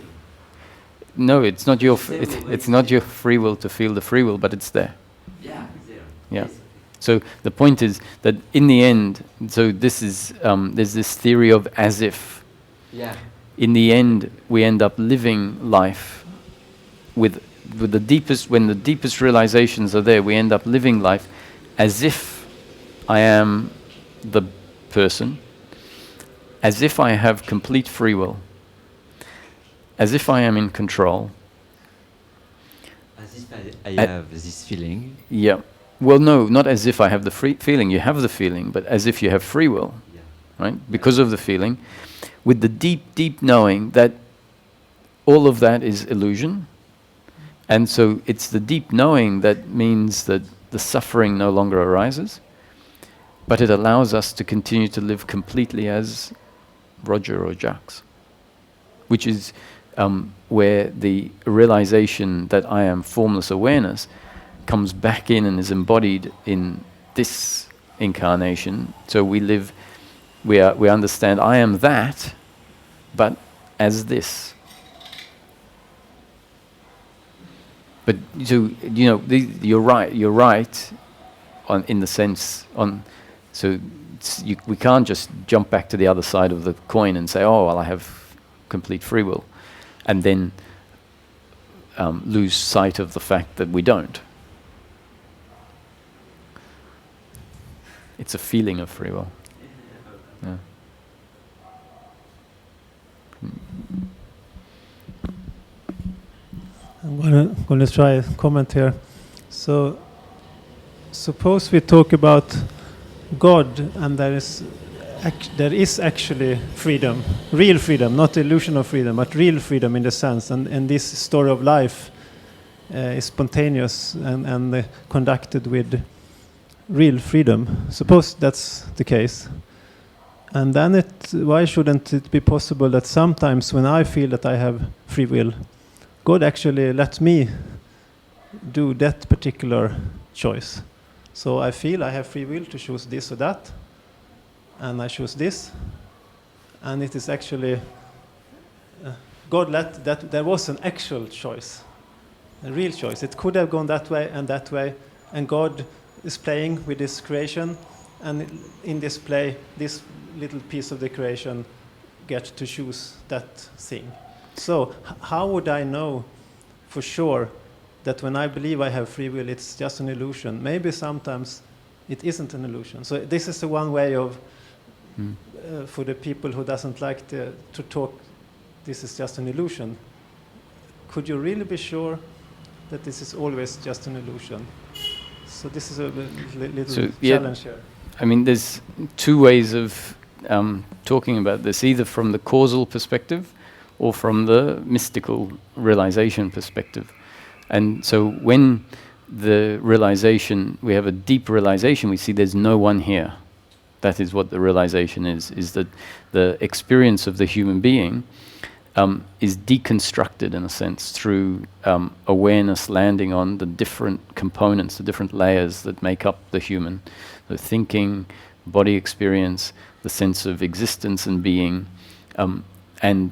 No, it's not your it's not your free will to feel the free will, but it's there. Yeah, it's there. Yeah. Yes. So the point is that in the end, so this is there's this theory of as if. Yeah. In the end, we end up living life with the deepest, when the deepest realizations are there, we end up living life as if I am the person, as if I have complete free will, as if I am in control. As if I have this feeling. Yeah. Well, no, not as if I have the feeling. You have the feeling, but as if you have free will, right? Because of the feeling, with the deep, deep knowing that all of that is illusion. And so it's the deep knowing that means that the suffering no longer arises, but it allows us to continue to live completely as Roger or Jacques, which is where the realization that I am formless awareness comes back in and is embodied in this incarnation. So we live, we understand I am that, but as this. But so you're right, in the sense we can't just jump back to the other side of the coin and say, oh well, I have complete free will, and then lose sight of the fact that we don't. It's a feeling of free will. Yeah. I'm going to try a comment here. So, suppose we talk about God, and there is actually freedom, real freedom, not illusion of freedom, but real freedom in the sense, and this story of life is spontaneous and conducted with real freedom. Suppose that's the case. And then why shouldn't it be possible that sometimes when I feel that I have free will, God actually let me do that particular choice. So I feel I have free will to choose this or that, and I choose this, and it is actually God let that there was an actual choice, a real choice. It could have gone that way, and God is playing with this creation, and in this play, this little piece of the creation gets to choose that thing. So how would I know for sure that when I believe I have free will, it's just an illusion? Maybe sometimes it isn't an illusion. So this is the one way of, for the people who doesn't like to talk, this is just an illusion. Could you really be sure that this is always just an illusion? So this is a little So, yeah. challenge here. I mean, there's two ways of talking about this, either from the causal perspective or from the mystical realization perspective. And so when the realization, we have a deep realization, we see there's no one here. That is what the realization is that the experience of the human being is deconstructed, in a sense, through awareness landing on the different components, the different layers that make up the human. The thinking, body experience, the sense of existence and being. And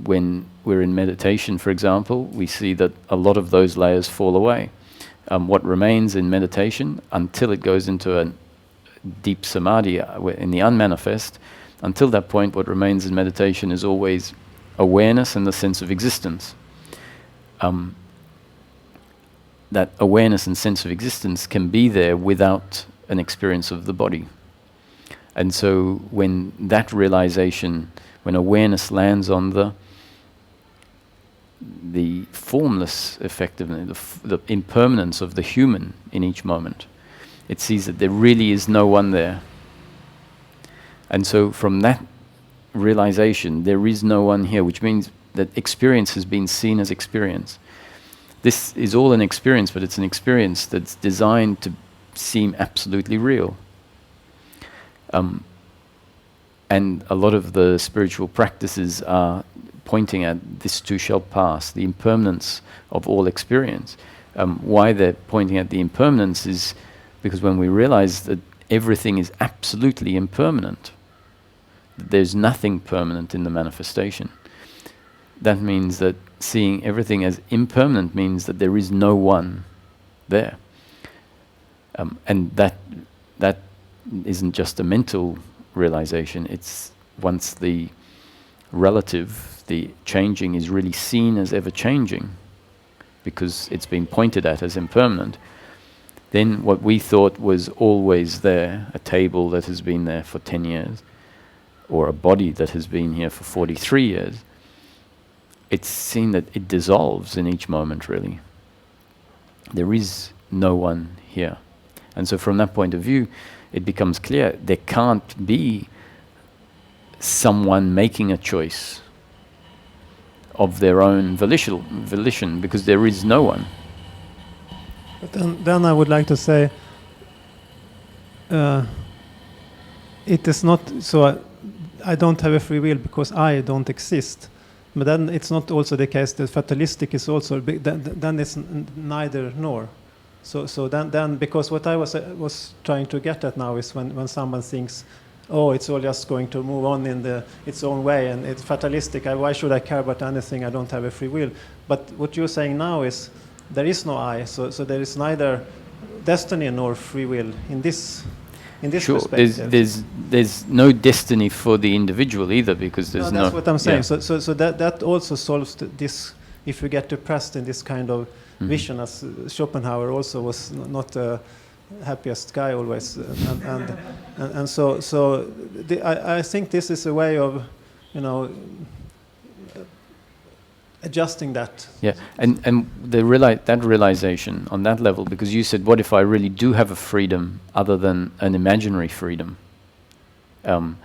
when we're in meditation, for example, we see that a lot of those layers fall away. What remains in meditation, until it goes into a deep samadhi in the unmanifest, until that point, what remains in meditation is always awareness and the sense of existence. That awareness and sense of existence can be there without an experience of the body. And so when that realization, when awareness lands on the formless effectiveness, the impermanence of the human in each moment, it sees that there really is no one there. And so from that realization, there is no one here, which means that experience has been seen as experience. This is all an experience, but it's an experience that's designed to seem absolutely real. And a lot of the spiritual practices are pointing at this too shall pass, the impermanence of all experience. Why they're pointing at the impermanence is because when we realize that everything is absolutely impermanent, that there's nothing permanent in the manifestation, that means that seeing everything as impermanent means that there is no one there. And that isn't just a mental realization, it's once the relative, the changing, is really seen as ever changing, because it's been pointed at as impermanent, then what we thought was always there, a table that has been there for 10 years, or a body that has been here for 43 years, it's seen that it dissolves in each moment, really. There is no one here. And so from that point of view, it becomes clear there can't be someone making a choice of their own volition, because there is no one. But then I would like to say, it is not so. I don't have a free will because I don't exist. But then it's not also the case that fatalistic is also then it's neither nor. So then because what I was trying to get at now is when someone thinks, oh, it's all just going to move on in its own way and it's fatalistic. Why should I care about anything? I don't have a free will. But what you're saying now is there is no I. So there is neither destiny nor free will in this sure, perspective. There's no destiny for the individual either, because there's no. That's what I'm saying. Yeah. So that also solves this. If you get depressed in this kind of vision, as Schopenhauer also was not the happiest guy always, and so I think this is a way of, adjusting that. Yeah, and that realization on that level, because you said, what if I really do have a freedom other than an imaginary freedom? And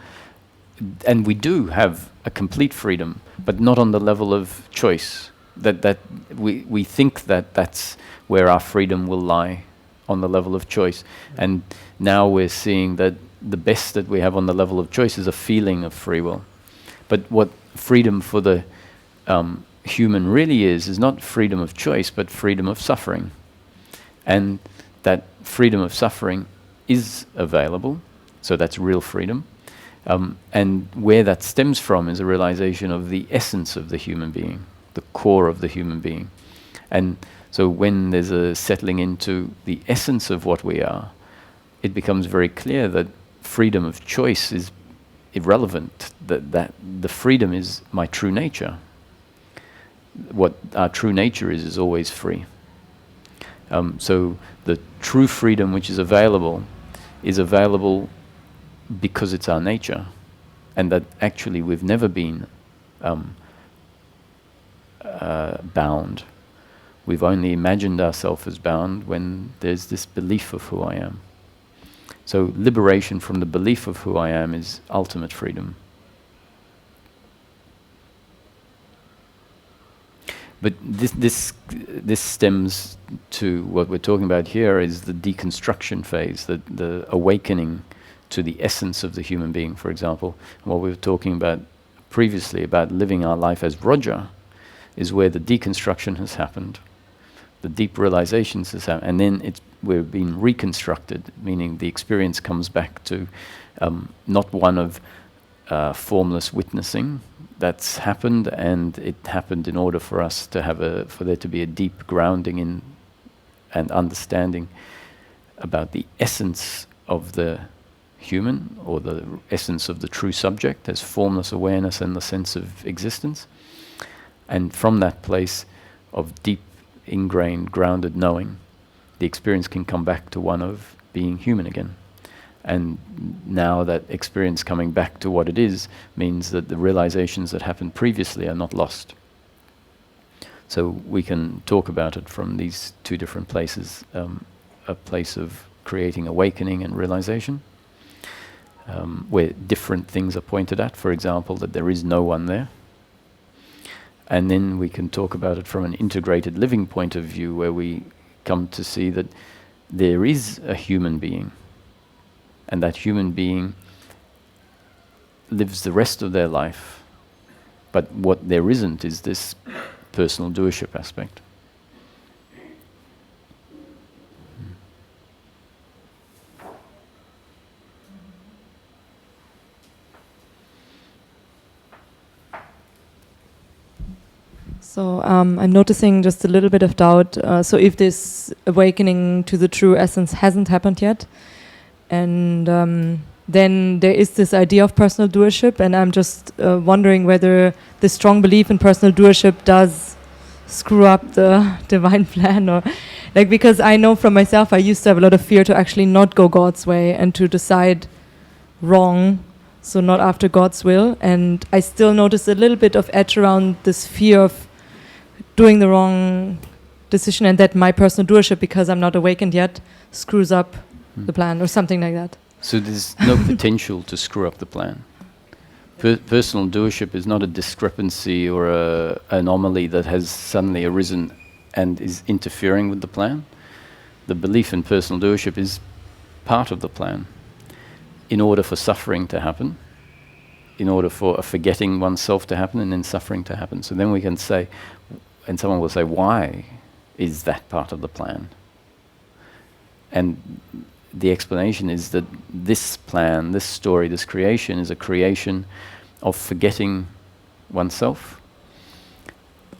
we do have a complete freedom, but not on the level of choice. That we think that's where our freedom will lie, on the level of choice. And now we're seeing that the best that we have on the level of choice is a feeling of free will. But what freedom for the human really is not freedom of choice, but freedom of suffering. And that freedom of suffering is available, so that's real freedom. And where that stems from is a realization of the essence of the human being, the core of the human being. And so when there's a settling into the essence of what we are, it becomes very clear that freedom of choice is irrelevant, that the freedom is my true nature. What our true nature is always free. So the true freedom which is available because it's our nature, and that actually we've never been bound. We've only imagined ourselves as bound when there's this belief of who I am. So liberation from the belief of who I am is ultimate freedom. But this stems to what we're talking about here is the deconstruction phase, the awakening to the essence of the human being, for example. What we were talking about previously about living our life as Roger is where the deconstruction has happened, the deep realizations has happened, and then we're being reconstructed, meaning the experience comes back to not one of formless witnessing. That's happened, and it happened in order for us to have for there to be a deep grounding in and understanding about the essence of the human, or the essence of the true subject as formless awareness and the sense of existence. And from that place of deep, ingrained, grounded knowing, the experience can come back to one of being human again. And now that experience coming back to what it is means that the realizations that happened previously are not lost. So we can talk about it from these two different places, a place of creating awakening and realization, where different things are pointed at, for example, that there is no one there. And then we can talk about it from an integrated living point of view, where we come to see that there is a human being, and that human being lives the rest of their life. But what there isn't is this personal doership aspect. So I'm noticing just a little bit of doubt. So if this awakening to the true essence hasn't happened yet, and then there is this idea of personal doership, and I'm just wondering whether the strong belief in personal doership does screw up the divine plan, or like, because I know from myself I used to have a lot of fear to actually not go God's way and to decide wrong, so not after God's will, and I still notice a little bit of edge around this fear of doing the wrong decision, and that my personal doership, because I'm not awakened yet, screws up the plan or something like that. So there's no potential to screw up the plan. Personal doership is not a discrepancy or an anomaly that has suddenly arisen and is interfering with the plan. The belief in personal doership is part of the plan. In order for suffering to happen, in order for a forgetting oneself to happen, and then suffering to happen. So then we can say, and someone will say, why is that part of the plan? And the explanation is that this plan, this story, this creation is a creation of forgetting oneself,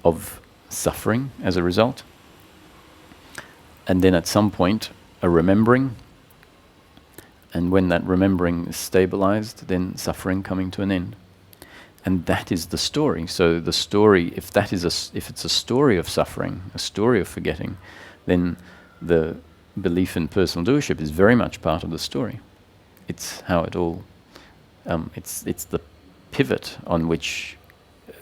of suffering as a result, and then at some point a remembering, and when that remembering is stabilized, then suffering coming to an end. And that is the story. So the story, if it's a story of suffering, a story of forgetting, then the belief in personal doership is very much part of the story. It's how it all, it's the pivot on which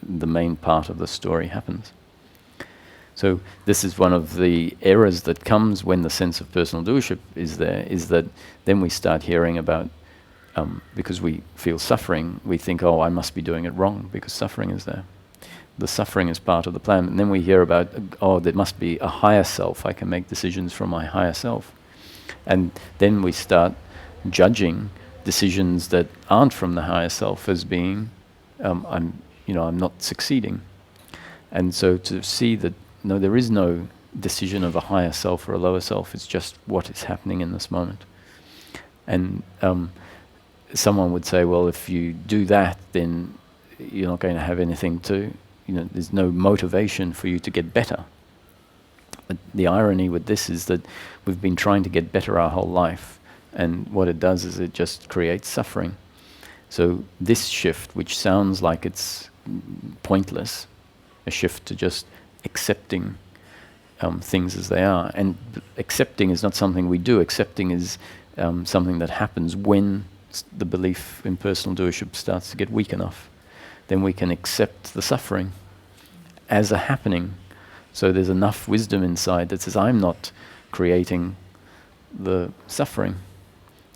the main part of the story happens. So this is one of the errors that comes when the sense of personal doership is there, is that then we start hearing about, because we feel suffering, we think, oh, I must be doing it wrong because suffering is there. The suffering is part of the plan. And then we hear about, oh, there must be a higher self. I can make decisions from my higher self. And then we start judging decisions that aren't from the higher self as being, I'm not succeeding. And so to see that, no, there is no decision of a higher self or a lower self. It's just what is happening in this moment. And someone would say, well, if you do that, then you're not going to have anything to, there's no motivation for you to get better. But the irony with this is that we've been trying to get better our whole life, and what it does is it just creates suffering. So this shift, which sounds like it's pointless, a shift to just accepting things as they are, and accepting is not something we do. Accepting is something that happens when the belief in personal doership starts to get weak enough. Then we can accept the suffering as a happening, So there's enough wisdom inside that says, I'm not creating the suffering.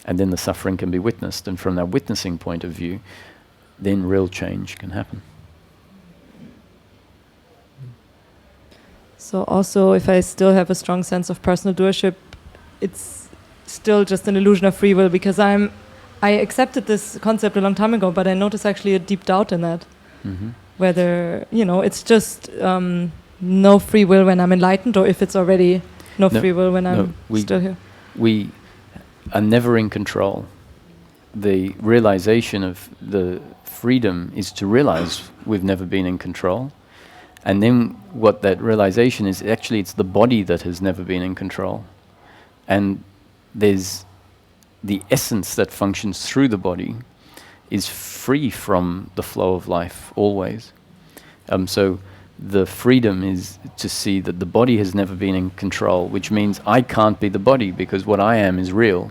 And then the suffering can be witnessed. And from that witnessing point of view, then real change can happen. So also, if I still have a strong sense of personal doership, it's still just an illusion of free will, because I accepted this concept a long time ago, but I notice actually a deep doubt in that. Mm-hmm. Whether, it's just no free will when I'm enlightened, or if it's already no free will when I'm still here. We are never in control. The realization of the freedom is to realize we've never been in control. And then what that realization is, actually it's the body that has never been in control. And there's the essence that functions through the body is free from the flow of life always. So the freedom is to see that the body has never been in control, which means I can't be the body, because what I am is real.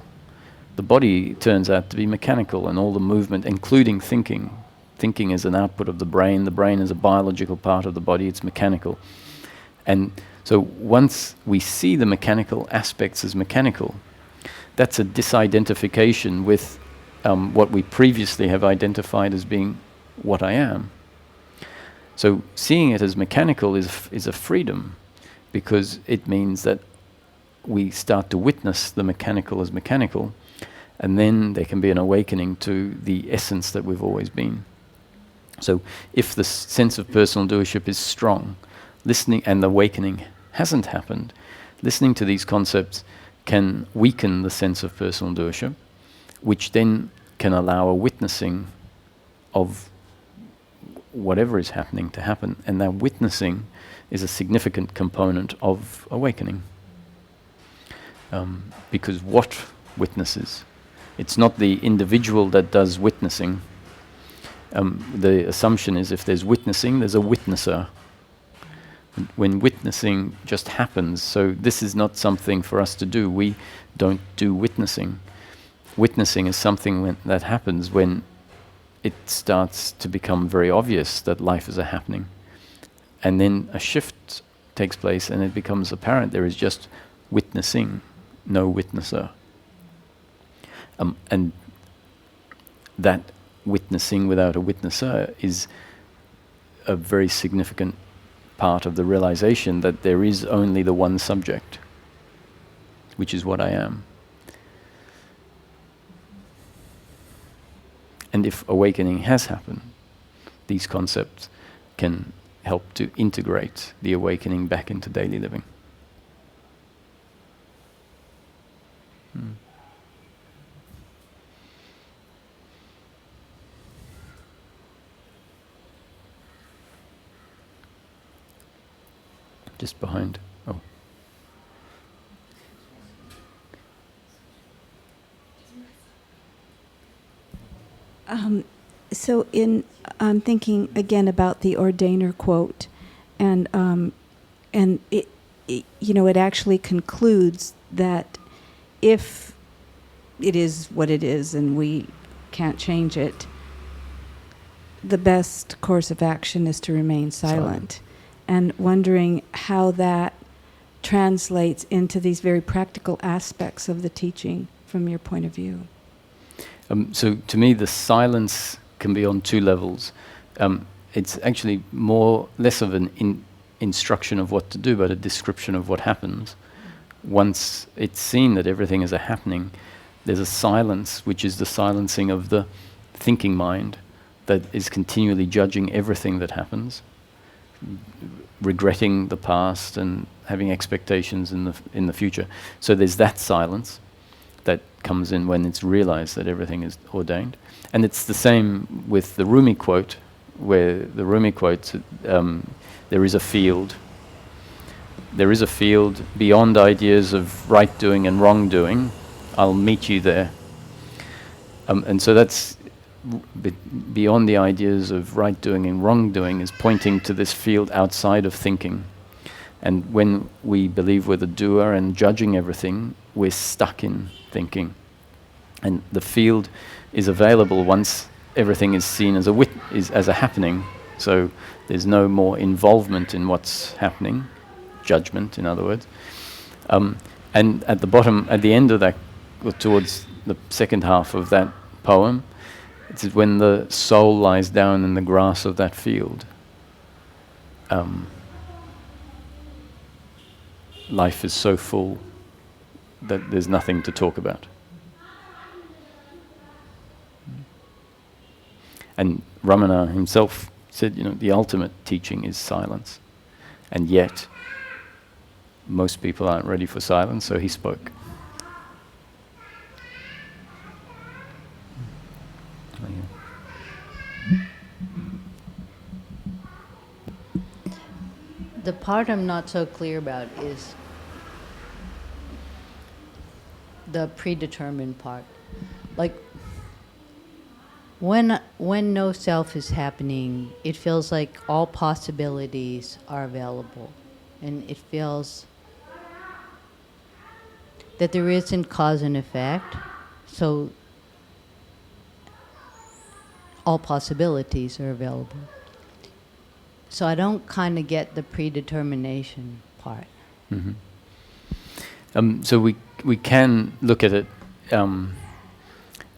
The body turns out to be mechanical, and all the movement, including thinking. Thinking is an output of the brain. The brain is a biological part of the body. It's mechanical. And so once we see the mechanical aspects as mechanical, that's a disidentification with what we previously have identified as being what I am. So seeing it as mechanical is a freedom, because it means that we start to witness the mechanical as mechanical, and then there can be an awakening to the essence that we've always been. So if the sense of personal doership is strong, listening and the awakening hasn't happened, listening to these concepts can weaken the sense of personal doership, which then can allow a witnessing of whatever is happening to happen. And that witnessing is a significant component of awakening. Because what witnesses? It's not the individual that does witnessing. The assumption is if there's witnessing, there's a witnesser. When witnessing just happens, so this is not something for us to do. We don't do witnessing. Witnessing is something that happens when it starts to become very obvious that life is a happening. And then a shift takes place and it becomes apparent there is just witnessing, no witnesser. And that witnessing without a witnesser is a very significant part of the realization that there is only the one subject, which is what I am. And if awakening has happened, these concepts can help to integrate the awakening back into daily living. Just behind. Oh. So I'm thinking again about the ordainer quote, and it it actually concludes that if it is what it is and we can't change it, the best course of action is to remain silent. And wondering how that translates into these very practical aspects of the teaching from your point of view. So to me, the silence can be on two levels. It's actually less of an instruction of what to do, but a description of what happens. Once it's seen that everything is a happening, there's a silence, which is the silencing of the thinking mind that is continually judging everything that happens, regretting the past and having expectations in the future. So there's that silence that comes in when it's realized that everything is ordained. And it's the same with the Rumi quote, where the Rumi quotes, there is a field. There is a field beyond ideas of right doing and wrong doing. I'll meet you there. And so that's beyond the ideas of right doing and wrong doing, is pointing to this field outside of thinking. And when we believe we're the doer and judging everything, we're stuck in thinking. And the field is available once everything is seen as as a happening. So there's no more involvement in what's happening. judgment, in other words. And at the bottom, at the end of that, or towards the second half of that poem, it says, when the soul lies down in the grass of that field, life is so full that there's nothing to talk about. And Ramana himself said, the ultimate teaching is silence. And yet, most people aren't ready for silence, so he spoke. The part I'm not so clear about is the predetermined part. Like, when no self is happening, it feels like all possibilities are available. And it feels that there isn't cause and effect, so all possibilities are available. So I don't kind of get the predetermination part. Mm-hmm. So we can look at it.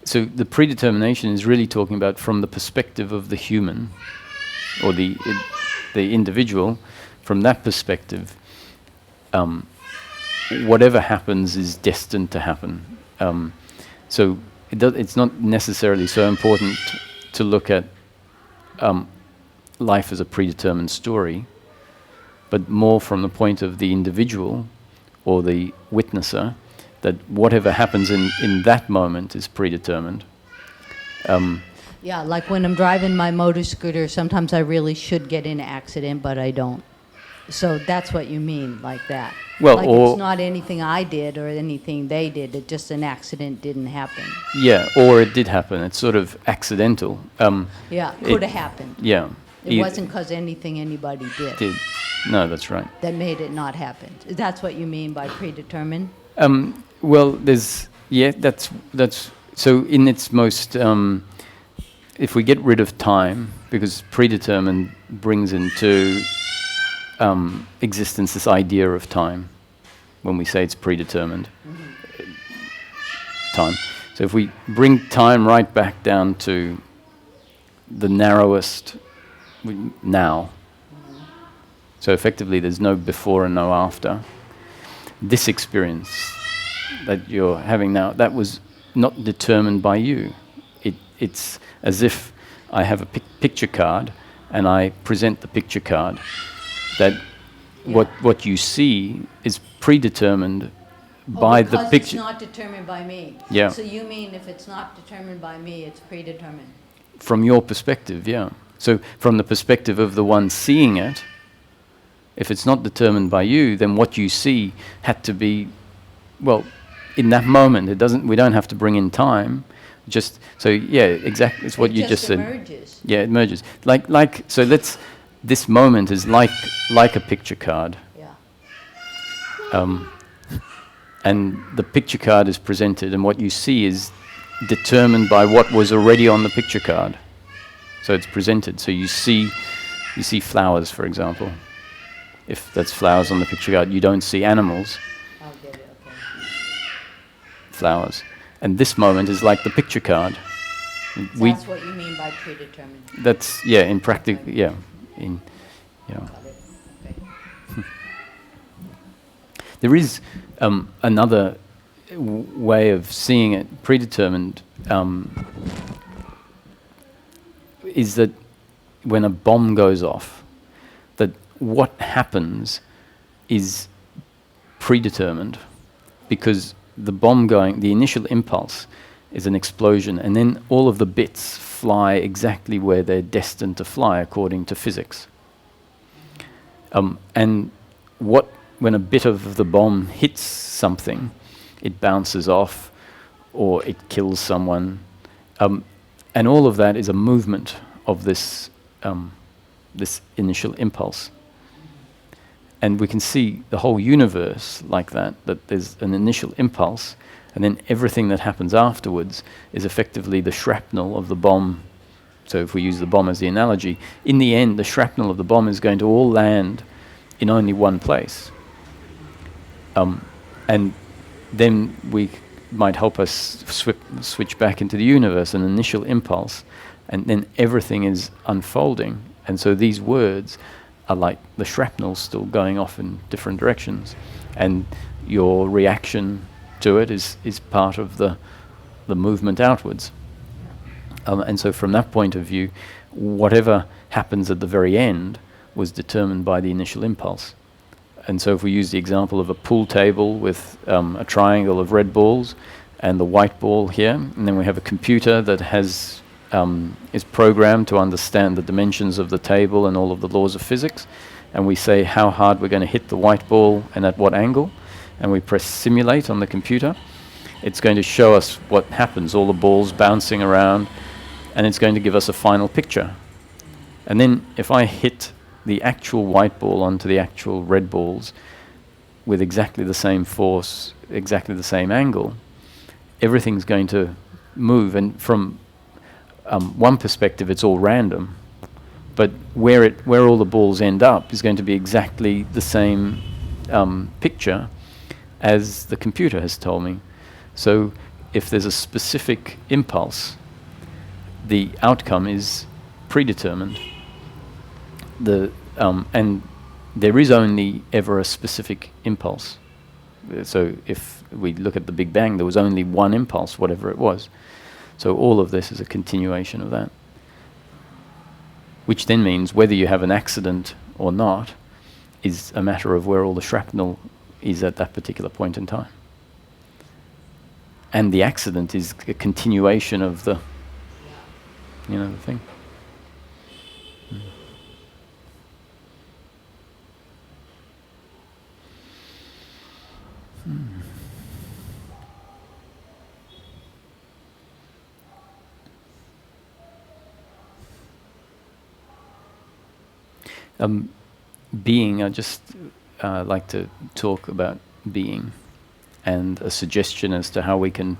So the predetermination is really talking about from the perspective of the human, or the individual. From that perspective, whatever happens is destined to happen. So it's not necessarily so important to look at life as a predetermined story, but more from the point of the individual or the witnesser, that whatever happens in that moment is predetermined. Yeah, like when I'm driving my motor scooter, sometimes I really should get in an accident, but I don't. So that's what you mean, like that. Well, like or it's not anything I did or anything they did, it just an accident didn't happen. Yeah, or it did happen. It's sort of accidental. Yeah, could have happened. Yeah. It wasn't because anything anybody did. No, that's right. That made it not happen. That's what you mean by predetermined? Well, that's so in its most, if we get rid of time, because predetermined brings into existence this idea of time, when we say it's predetermined time. So if we bring time right back down to the narrowest now, so effectively there's no before and no after. This experience that you're having now, that was not determined by you. It's as if I have a picture card and I present the picture card, that what you see is predetermined by the picture. Because it's not determined by me. Yeah. So you mean if it's not determined by me, it's predetermined? From your perspective, yeah. So from the perspective of the one seeing it, if it's not determined by you, then what you see had to be, well, in that moment, we don't have to bring in time. Just, so yeah, exactly, it's what you just said. It emerges. Yeah, it merges. So this moment is like a picture card. Yeah. And the picture card is presented, and what you see is determined by what was already on the picture card. So it's presented. So you see flowers, for example. If that's flowers on the picture card, you don't see animals. I'll get it, okay. Flowers. And this moment is like the picture card. So that's what you mean by predetermined. That's, yeah, in practice, yeah. Got it. Okay. There is another way of seeing it. Predetermined is that when a bomb goes off, that what happens is predetermined, because the initial impulse is an explosion, and then all of the bits fly exactly where they're destined to fly according to physics. And when a bit of the bomb hits something, it bounces off or it kills someone. And all of that is a movement of this initial impulse. And we can see the whole universe like that there's an initial impulse, and then everything that happens afterwards is effectively the shrapnel of the bomb. So if we use the bomb as the analogy, in the end, the shrapnel of the bomb is going to all land in only one place. And then we might help us switch back into the universe, an initial impulse, and then everything is unfolding. And so these words are like the shrapnel still going off in different directions. And your reaction to it is part of the movement outwards. And so from that point of view, whatever happens at the very end was determined by the initial impulse. And so if we use the example of a pool table with a triangle of red balls and the white ball here, and then we have a computer that has is programmed to understand the dimensions of the table and all of the laws of physics, and we say how hard we're going to hit the white ball and at what angle, and we press simulate on the computer, it's going to show us what happens, all the balls bouncing around, and it's going to give us a final picture. And then if I hit the actual white ball onto the actual red balls with exactly the same force, exactly the same angle, everything's going to move. And from one perspective, it's all random, but where all the balls end up is going to be exactly the same picture as the computer has told me. So if there's a specific impulse, the outcome is predetermined. And there is only ever a specific impulse. So if we look at the Big Bang, there was only one impulse, whatever it was. So all of this is a continuation of that. Which then means whether you have an accident or not is a matter of where all the shrapnel is at that particular point in time. And the accident is a continuation of the, the thing. Being, I just like to talk about being and a suggestion as to how we can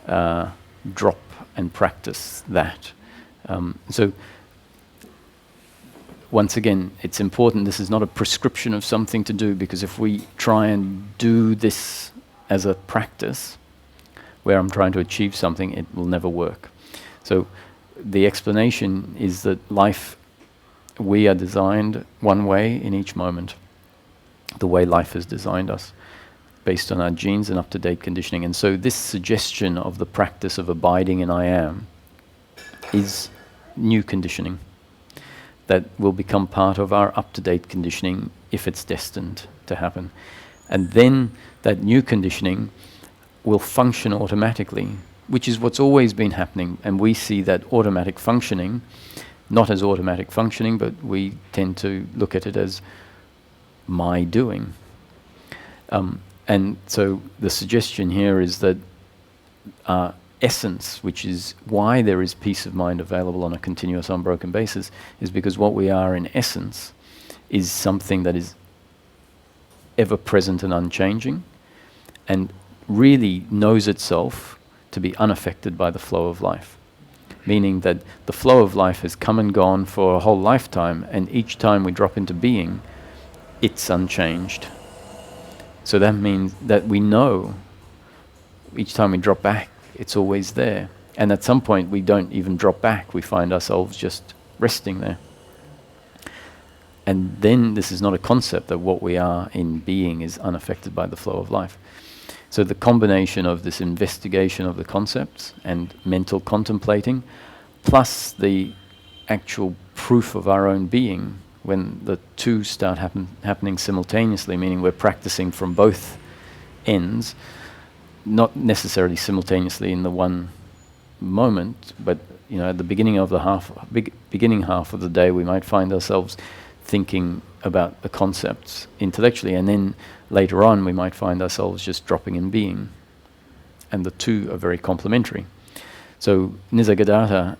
drop and practice that. So once again, it's important, this is not a prescription of something to do, because if we try and do this as a practice where I'm trying to achieve something, it will never work. So the explanation is that life, we are designed one way in each moment, the way life has designed us, based on our genes and up-to-date conditioning. And so this suggestion of the practice of abiding in I am is new conditioning that will become part of our up-to-date conditioning if it's destined to happen. And then that new conditioning will function automatically, which is what's always been happening. And we see that automatic functioning not as automatic functioning, but we tend to look at it as my doing. And so the suggestion here is that our essence, which is why there is peace of mind available on a continuous, unbroken basis, is because what we are in essence is something that is ever present and unchanging, and really knows itself to be unaffected by the flow of life. Meaning that the flow of life has come and gone for a whole lifetime, and each time we drop into being, it's unchanged. So that means that we know each time we drop back, it's always there. And at some point we don't even drop back, we find ourselves just resting there. And then this is not a concept that what we are in being is unaffected by the flow of life. So the combination of this investigation of the concepts and mental contemplating, plus the actual proof of our own being, when the two start happening simultaneously, meaning we're practicing from both ends, not necessarily simultaneously in the one moment, but at the beginning of the beginning half of the day, we might find ourselves thinking about the concepts intellectually, and then later on we might find ourselves just dropping in being, and the two are very complementary. So Nisargadatta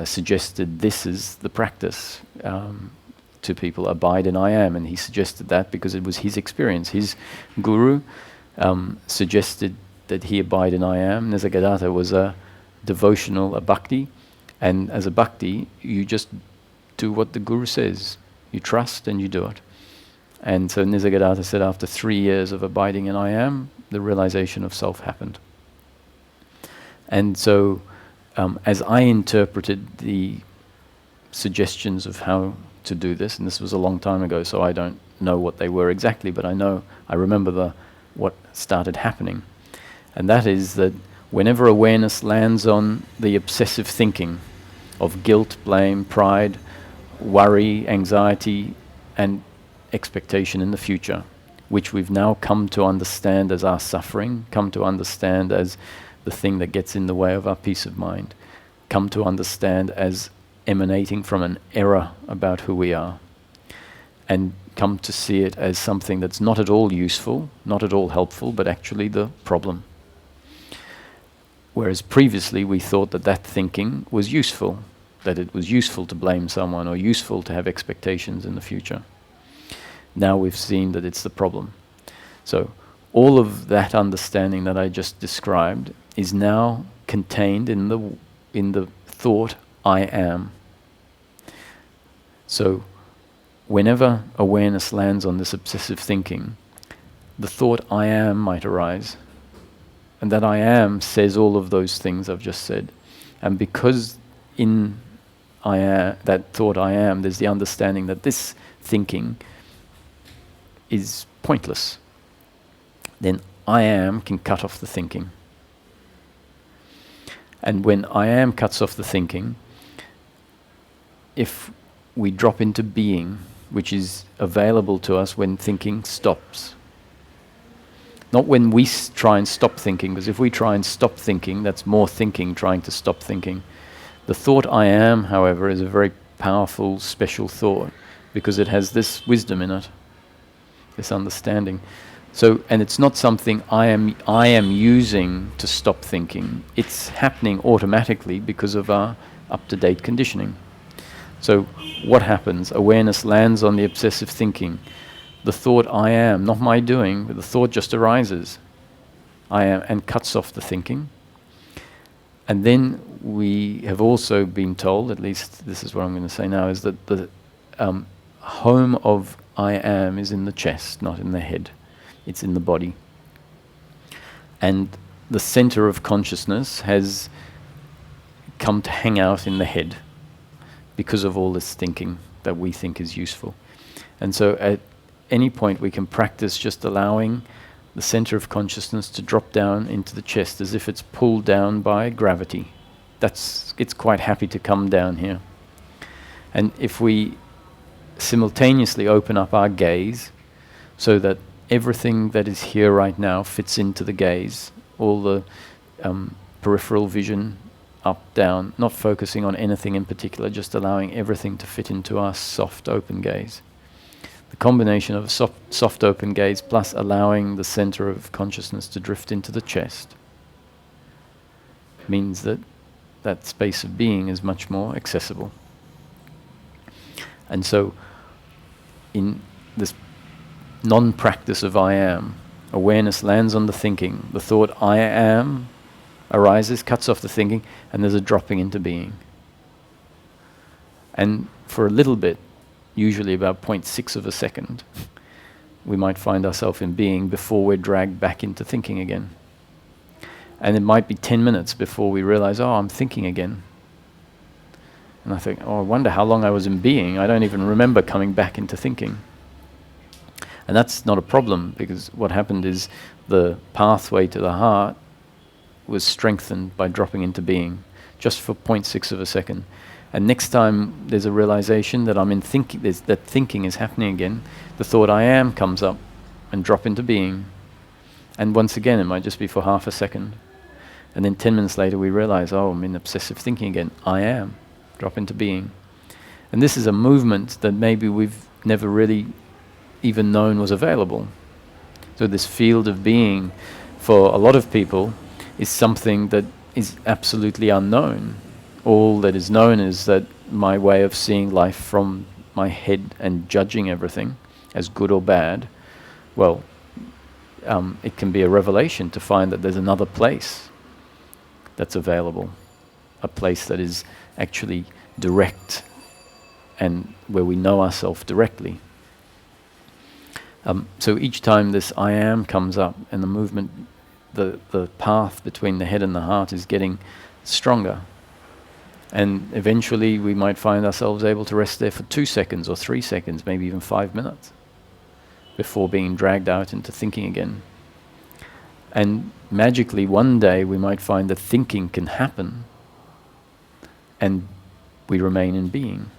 suggested this is the practice to people, abide in I am, and he suggested that because it was his experience. His guru suggested that he abide in I am. Nisargadatta was a devotional, a bhakti, and as a bhakti you just do what the guru says. You trust and you do it. And so Nisargadatta said after 3 years of abiding in I am, the realization of self happened. And so as I interpreted the suggestions of how to do this, and this was a long time ago, so I don't know what they were exactly, but I remember what started happening. And that is that whenever awareness lands on the obsessive thinking of guilt, blame, pride, worry, anxiety, and expectation in the future, which we've now come to understand as our suffering, come to understand as the thing that gets in the way of our peace of mind, come to understand as emanating from an error about who we are, and come to see it as something that's not at all useful, not at all helpful, but actually the problem. Whereas previously we thought that thinking was useful, that it was useful to blame someone or useful to have expectations in the future. Now we've seen that it's the problem. So all of that understanding that I just described is now contained in the thought I am. So whenever awareness lands on this obsessive thinking, the thought I am might arise. And that I am says all of those things I've just said. And because in I am, that thought I am, there's the understanding that this thinking is pointless, then I am can cut off the thinking. And when I am cuts off the thinking, if we drop into being, which is available to us when thinking stops. Not when we try and stop thinking, because if we try and stop thinking, that's more thinking trying to stop thinking. The thought I am, however, is a very powerful, special thought, because it has this wisdom in it, this understanding. So, and it's not something I am using to stop thinking. It's happening automatically because of our up-to-date conditioning. So what happens? Awareness lands on the obsessive thinking. The thought I am, not my doing, but the thought just arises. I am, and cuts off the thinking. And then we have also been told, at least this is what I'm going to say now, is that the home of I am is in the chest, not in the head. It's in the body. And the center of consciousness has come to hang out in the head because of all this thinking that we think is useful. And so at any point we can practice just allowing the center of consciousness to drop down into the chest as if it's pulled down by gravity. It's quite happy to come down here. And if we simultaneously open up our gaze so that everything that is here right now fits into the gaze, all the peripheral vision, up, down, not focusing on anything in particular, just allowing everything to fit into our soft, open gaze. The combination of a soft, open gaze plus allowing the center of consciousness to drift into the chest means that that space of being is much more accessible. And so in this non-practice of I am, awareness lands on the thinking. The thought I am arises, cuts off the thinking, and there's a dropping into being. And for a little bit, usually about 0.6 of a second, we might find ourselves in being before we're dragged back into thinking again. And it might be 10 minutes before we realize, oh, I'm thinking again. And I think, oh, I wonder how long I was in being. I don't even remember coming back into thinking. And that's not a problem, because what happened is the pathway to the heart was strengthened by dropping into being, just for 0.6 of a second. And next time there's a realization that I'm in thinking, that thinking is happening again, the thought I am comes up and drop into being. And once again, it might just be for half a second. And then 10 minutes later we realize, oh, I'm in obsessive thinking again. I am. Drop into being. And this is a movement that maybe we've never really even known was available. So this field of being, for a lot of people, is something that is absolutely unknown. All that is known is that my way of seeing life from my head and judging everything as good or bad, well, it can be a revelation to find that there's another place that's available, a place that is actually direct and where we know ourselves directly. So each time this I am comes up and the movement, the path between the head and the heart is getting stronger. And eventually we might find ourselves able to rest there for 2 seconds or 3 seconds, maybe even 5 minutes, before being dragged out into thinking again. And magically one day we might find that thinking can happen and we remain in being.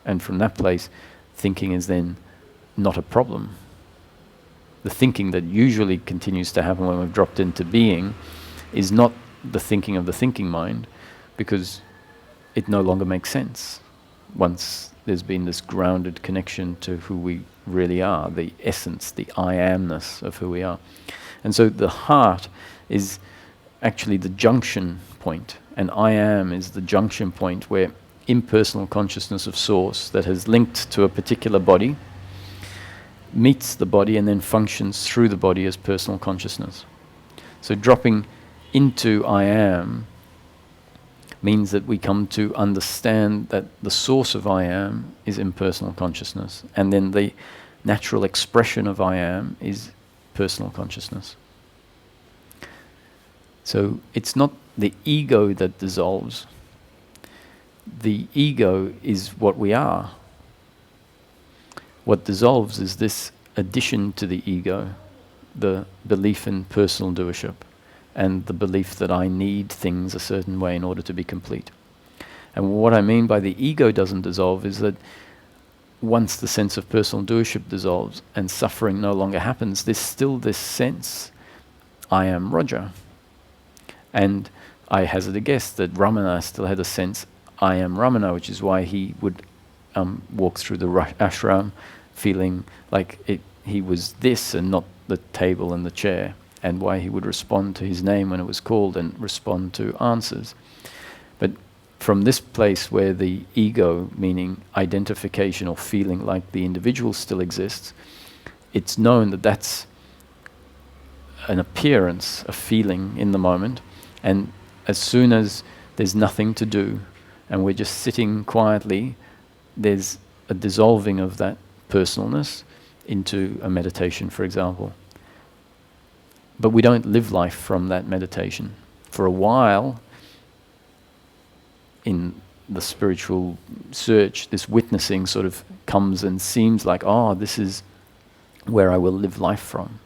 And from that place, thinking is then not a problem. The thinking that usually continues to happen when we've dropped into being is not the thinking of the thinking mind, because it no longer makes sense once there's been this grounded connection to who we really are, the essence, the I amness of who we are. And so the heart is actually the junction point, and I am is the junction point where impersonal consciousness of source that has linked to a particular body meets the body and then functions through the body as personal consciousness. So dropping into I am means that we come to understand that the source of I am is impersonal consciousness, and then the natural expression of I am is personal consciousness. So it's not the ego that dissolves. The ego is what we are. What dissolves is this addition to the ego, the belief in personal doership, and the belief that I need things a certain way in order to be complete. And what I mean by the ego doesn't dissolve is that once the sense of personal doership dissolves and suffering no longer happens, there's still this sense, I am Roger. And I hazard a guess that Ramana still had a sense, I am Ramana, which is why he would walk through the ashram feeling like he was this and not the table and the chair, and why he would respond to his name when it was called and respond to answers. But from this place where the ego, meaning identification or feeling like the individual still exists, it's known that that's an appearance, a feeling in the moment, and as soon as there's nothing to do and we're just sitting quietly, there's a dissolving of that personalness into a meditation, for example. But we don't live life from that meditation. For a while, in the spiritual search, this witnessing sort of comes and seems like, oh, this is where I will live life from.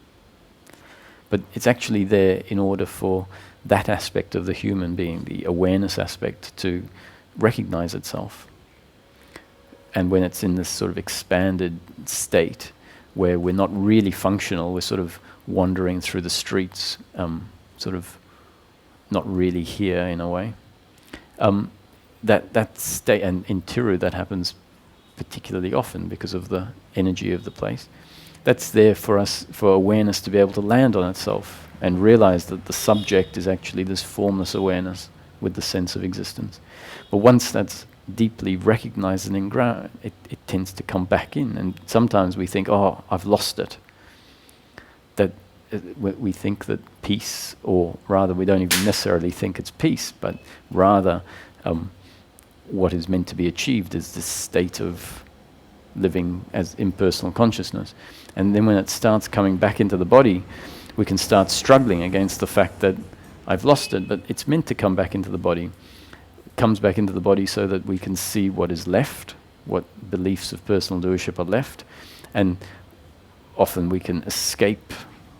But it's actually there in order for that aspect of the human being, the awareness aspect, to recognize itself. And when it's in this sort of expanded state where we're not really functional, we're sort of wandering through the streets, sort of not really here in a way. That state, and in Tiru that happens particularly often because of the energy of the place. That's there for us, for awareness to be able to land on itself and realize that the subject is actually this formless awareness with the sense of existence. But once that's deeply recognized and ingrained, it tends to come back in. And sometimes we think, oh, I've lost it. That we think that peace, or rather we don't even necessarily think it's peace, but rather what is meant to be achieved is this state of living as impersonal consciousness. And then when it starts coming back into the body, we can start struggling against the fact that I've lost it, but it's meant to come back into the body. It comes back into the body so that we can see what is left, what beliefs of personal doership are left, and often we can escape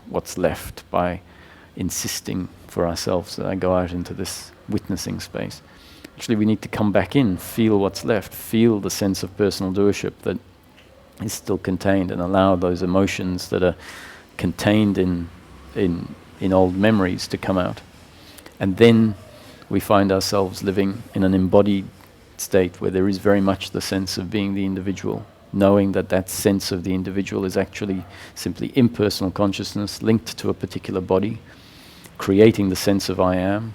what's left by insisting for ourselves that I go out into this witnessing space. Actually, we need to come back in, feel what's left, feel the sense of personal doership that is still contained, and allow those emotions that are contained in old memories to come out. And then we find ourselves living in an embodied state where there is very much the sense of being the individual, knowing that that sense of the individual is actually simply impersonal consciousness linked to a particular body, creating the sense of I am,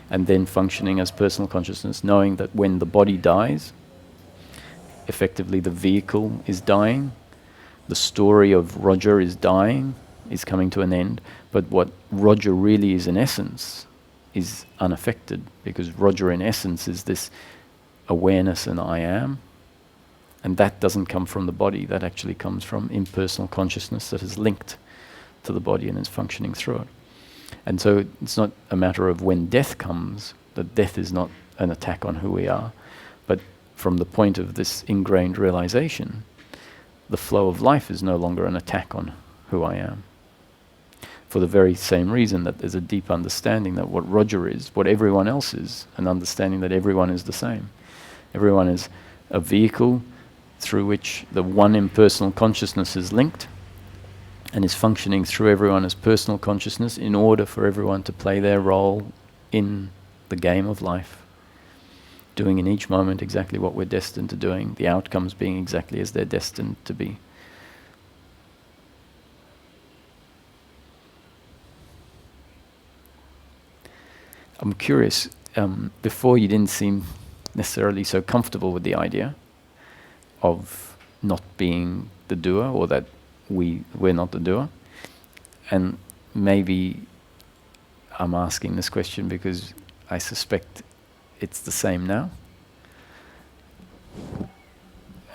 and then functioning as personal consciousness, knowing that when the body dies, effectively the vehicle is dying, the story of Roger is dying, is coming to an end, but what Roger really is in essence is unaffected, because Roger in essence is this awareness and I am, And that doesn't come from the body, that actually comes from impersonal consciousness that is linked to the body and is functioning through it. And so it's not a matter of when death comes, that death is not an attack on who we are, but from the point of this ingrained realization, the flow of life is no longer an attack on who I am. For the very same reason that there's a deep understanding that what Roger is, what everyone else is, an understanding that everyone is the same. Everyone is a vehicle through which the one impersonal consciousness is linked and is functioning through everyone as personal consciousness in order for everyone to play their role in the game of life, doing in each moment exactly what we're destined to doing, the outcomes being exactly as they're destined to be. I'm curious, before you didn't seem necessarily so comfortable with the idea of not being the doer, or that we're not the doer. And maybe I'm asking this question because I suspect it's the same now.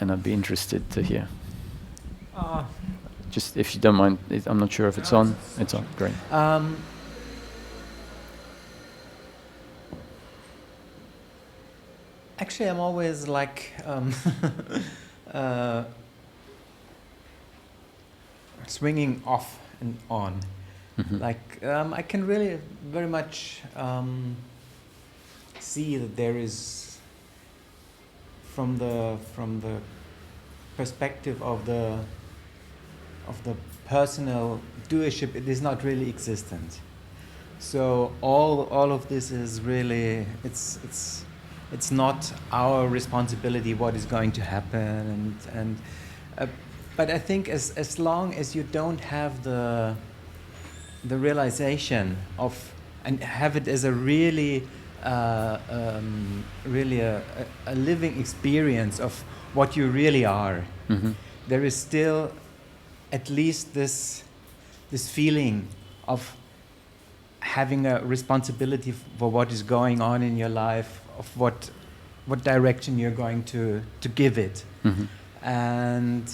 And I'd be interested to hear. Just if you don't mind, I'm not sure if it's on. It's on, great. Actually, I'm always like swinging off and on. Mm-hmm. Like I can really very much see that there is, from the perspective of the personal doership, it is not really existent. So all of this is really it's not our responsibility what is going to happen, and but I think as long as you don't have the realization of, and have it as a really really a living experience of what you really are, Mm-hmm. there is still at least this feeling of having a responsibility for what is going on in your life, of what direction you're going to give it. Mm-hmm. And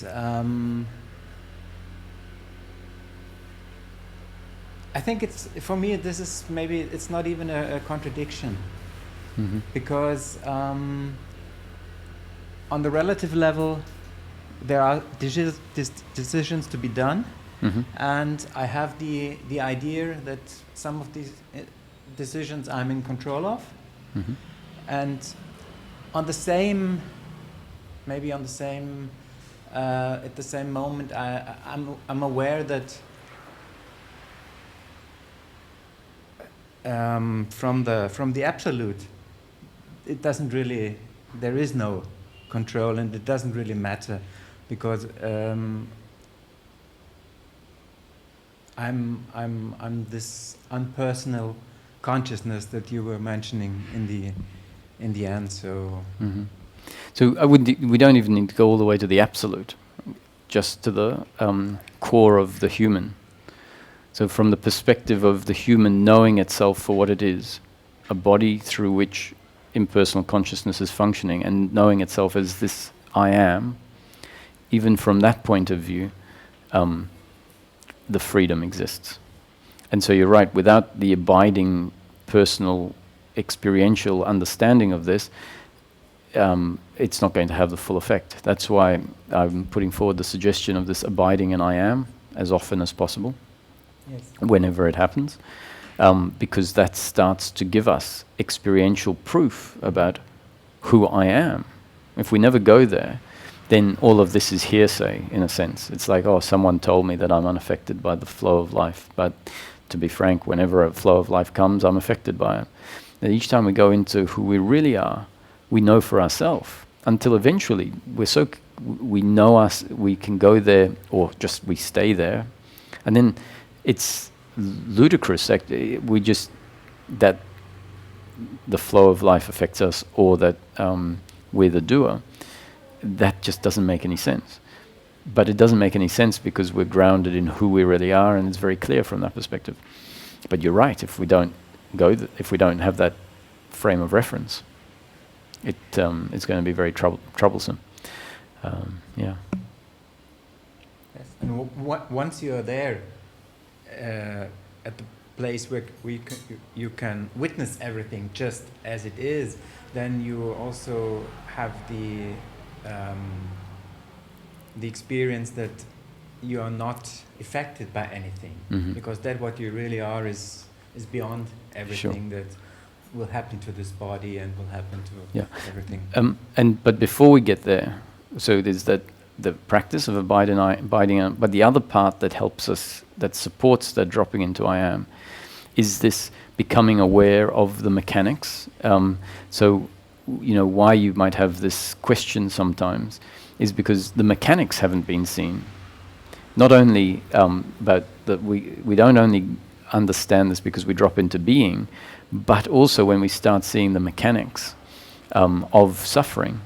I think it's, for me, this is maybe, it's not even a contradiction. Mm-hmm. Because on the relative level, there are decisions to be done. Mm-hmm. And I have the idea that some of these decisions I'm in control of. Mm-hmm. And on the same, maybe on the same, at the same moment, I'm aware that from the absolute, it doesn't really, there is no control, and it doesn't really matter, because I'm this unpersonal consciousness that you were mentioning in the end. So Mm-hmm. So we don't even need to go all the way to the absolute, just to the core of the human. So from the perspective of the human knowing itself for what it is, a body through which impersonal consciousness is functioning, and knowing itself as this I am, even from that point of view, the freedom exists. And so you're right, without the abiding personal experiential understanding of this, it's not going to have the full effect. That's why I'm putting forward the suggestion of this abiding in I am as often as possible, yes. whenever it happens, because that starts to give us experiential proof about who I am. If we never go there, then all of this is hearsay, in a sense. It's like, oh, someone told me that I'm unaffected by the flow of life. But to be frank, whenever a flow of life comes, I'm affected by it. And each time we go into who we really are, we know for ourselves, until eventually we know us, we can go there, or just we stay there. And then it's ludicrous, we just, that the flow of life affects us, or that we're the doer. That just doesn't make any sense. But it doesn't make any sense because we're grounded in who we really are, and it's very clear from that perspective. But you're right, if we don't if we don't have that frame of reference, it's going to be very troublesome. Yeah. Yes. And once you are there, at the place where you can witness everything just as it is, then you also have the experience that you are not affected by anything, because that what you really are is beyond everything that will happen to this body and will happen to everything. But before we get there, so there's the practice of abiding, but the other part that helps us, that supports that dropping into I am, is this becoming aware of the mechanics. So, why you might have this question sometimes is because the mechanics haven't been seen. Not only, but that we don't only understand this because we drop into being, but also when we start seeing the mechanics of suffering,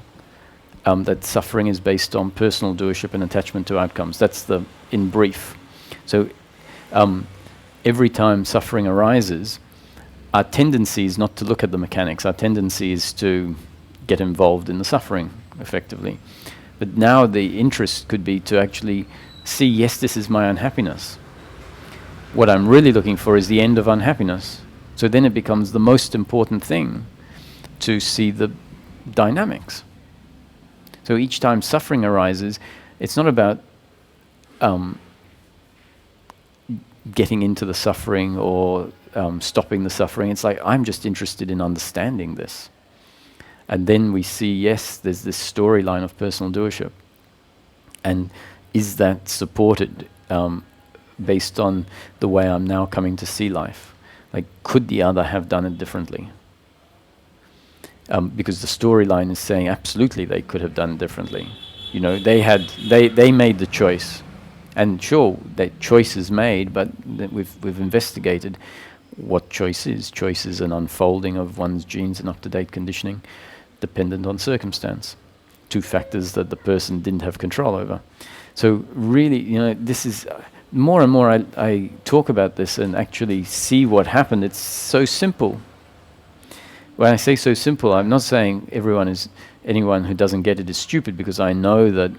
that suffering is based on personal doership and attachment to outcomes. That's in brief. So every time suffering arises, our tendency is not to look at the mechanics. Our tendency is to get involved in the suffering, effectively. But now the interest could be to actually see, yes, this is my unhappiness. What I'm really looking for is the end of unhappiness. So then it becomes the most important thing to see the dynamics. So each time suffering arises, it's not about getting into the suffering or stopping the suffering. It's like, I'm just interested in understanding this. And then we see, yes, there's this storyline of personal doership. And is that supported based on the way I'm now coming to see life? Like, could the other have done it differently? Because the storyline is saying absolutely they could have done it differently. They made the choice. And sure, that choice is made, but we've investigated what choice is. Choice is an unfolding of one's genes and up-to-date conditioning, dependent on circumstance. Two factors that the person didn't have control over. So really, this is more and more I talk about this and actually see what happened. It's so simple. When I say so simple, I'm not saying anyone who doesn't get it is stupid, because I know that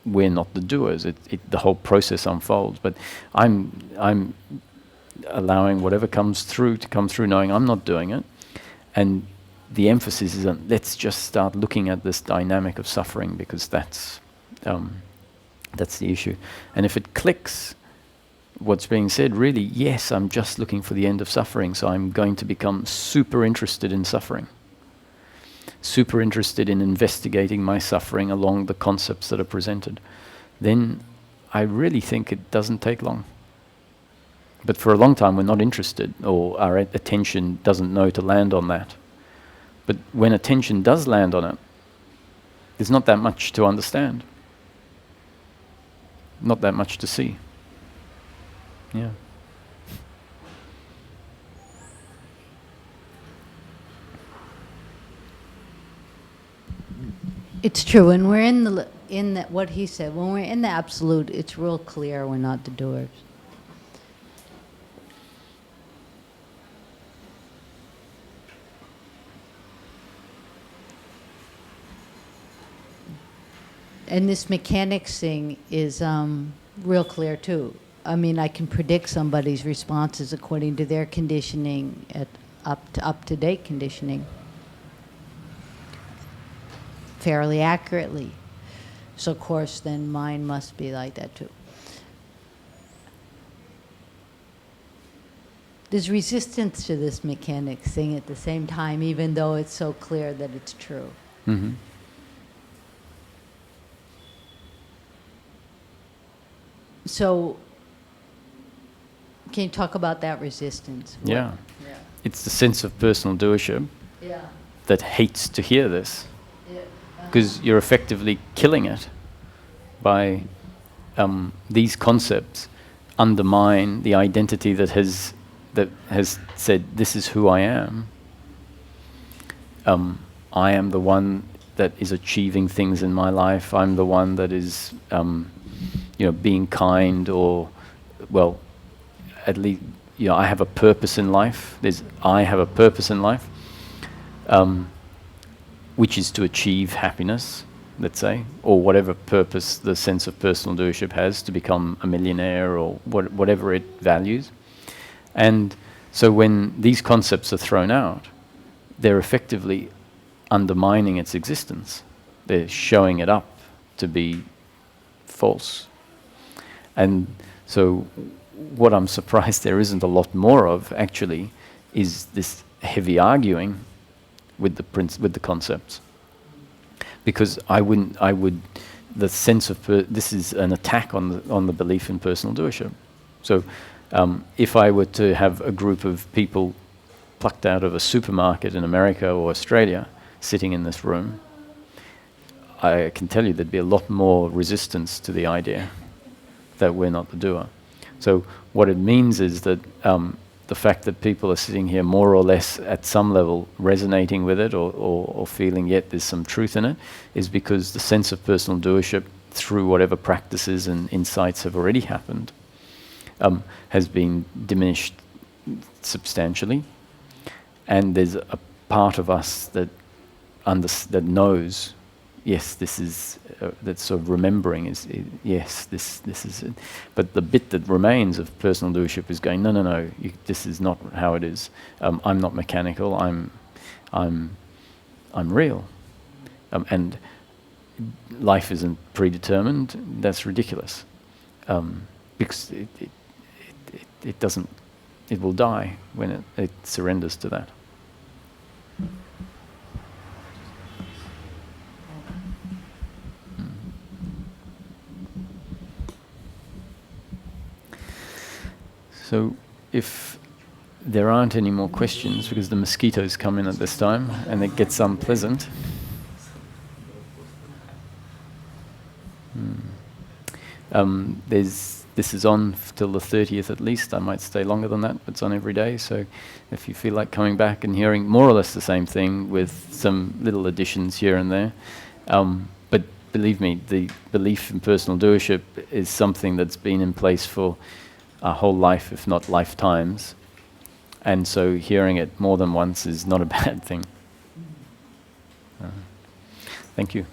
we're not the doers. The whole process unfolds. But I'm allowing whatever comes through to come through, knowing I'm not doing it. And the emphasis is on, let's just start looking at this dynamic of suffering, because that's the issue. And if it clicks, what's being said, really, yes, I'm just looking for the end of suffering, so I'm going to become super interested in suffering. Super interested in investigating my suffering along the concepts that are presented. Then I really think it doesn't take long. But for a long time we're not interested, or our attention doesn't know to land on that. But when attention does land on it, there's not that much to understand. Not that much to see. Yeah. It's true. When we're in the what he said, when we're in the absolute, it's real clear we're not the doers. And this mechanics thing is real clear too. I mean, I can predict somebody's responses according to their conditioning, up to date conditioning, fairly accurately. So of course, then mine must be like that too. There's resistance to this mechanics thing at the same time, even though it's so clear that it's true. Mm-hmm. So, can you talk about that resistance? Yeah. It's the sense of personal doership that hates to hear this. Because you're effectively killing it by these concepts undermine the identity that has said, this is who I am. I am the one that is achieving things in my life. I'm the one that is being kind, or, well, at least, I have a purpose in life. I have a purpose in life, which is to achieve happiness. let's say, or whatever purpose the sense of personal doership has, to become a millionaire or whatever it values. And so when these concepts are thrown out, they're effectively undermining its existence. They're showing it up to be false. And so what I'm surprised there isn't a lot more of, actually, is this heavy arguing with the concepts. Because the sense of this is an attack on the belief in personal doership. So if I were to have a group of people plucked out of a supermarket in America or Australia sitting in this room, I can tell you there'd be a lot more resistance to the idea that we're not the doer. So what it means is that the fact that people are sitting here more or less at some level resonating with it or feeling yet there's some truth in it is because the sense of personal doership, through whatever practices and insights have already happened, has been diminished substantially. And there's a part of us that knows, yes, this is, that sort of remembering is, yes, this is it. But the bit that remains of personal doership is going, no, this is not how it is. I'm not mechanical. I'm real. And life isn't predetermined. That's ridiculous. Because it doesn't. It will die when it surrenders to that. So if there aren't any more questions, because the mosquitoes come in at this time and it gets unpleasant. This is on till the 30th at least. I might stay longer than that, but it's on every day. So if you feel like coming back and hearing more or less the same thing with some little additions here and there. But believe me, the belief in personal doership is something that's been in place for our whole life, if not lifetimes. And so hearing it more than once is not a bad thing. Thank you.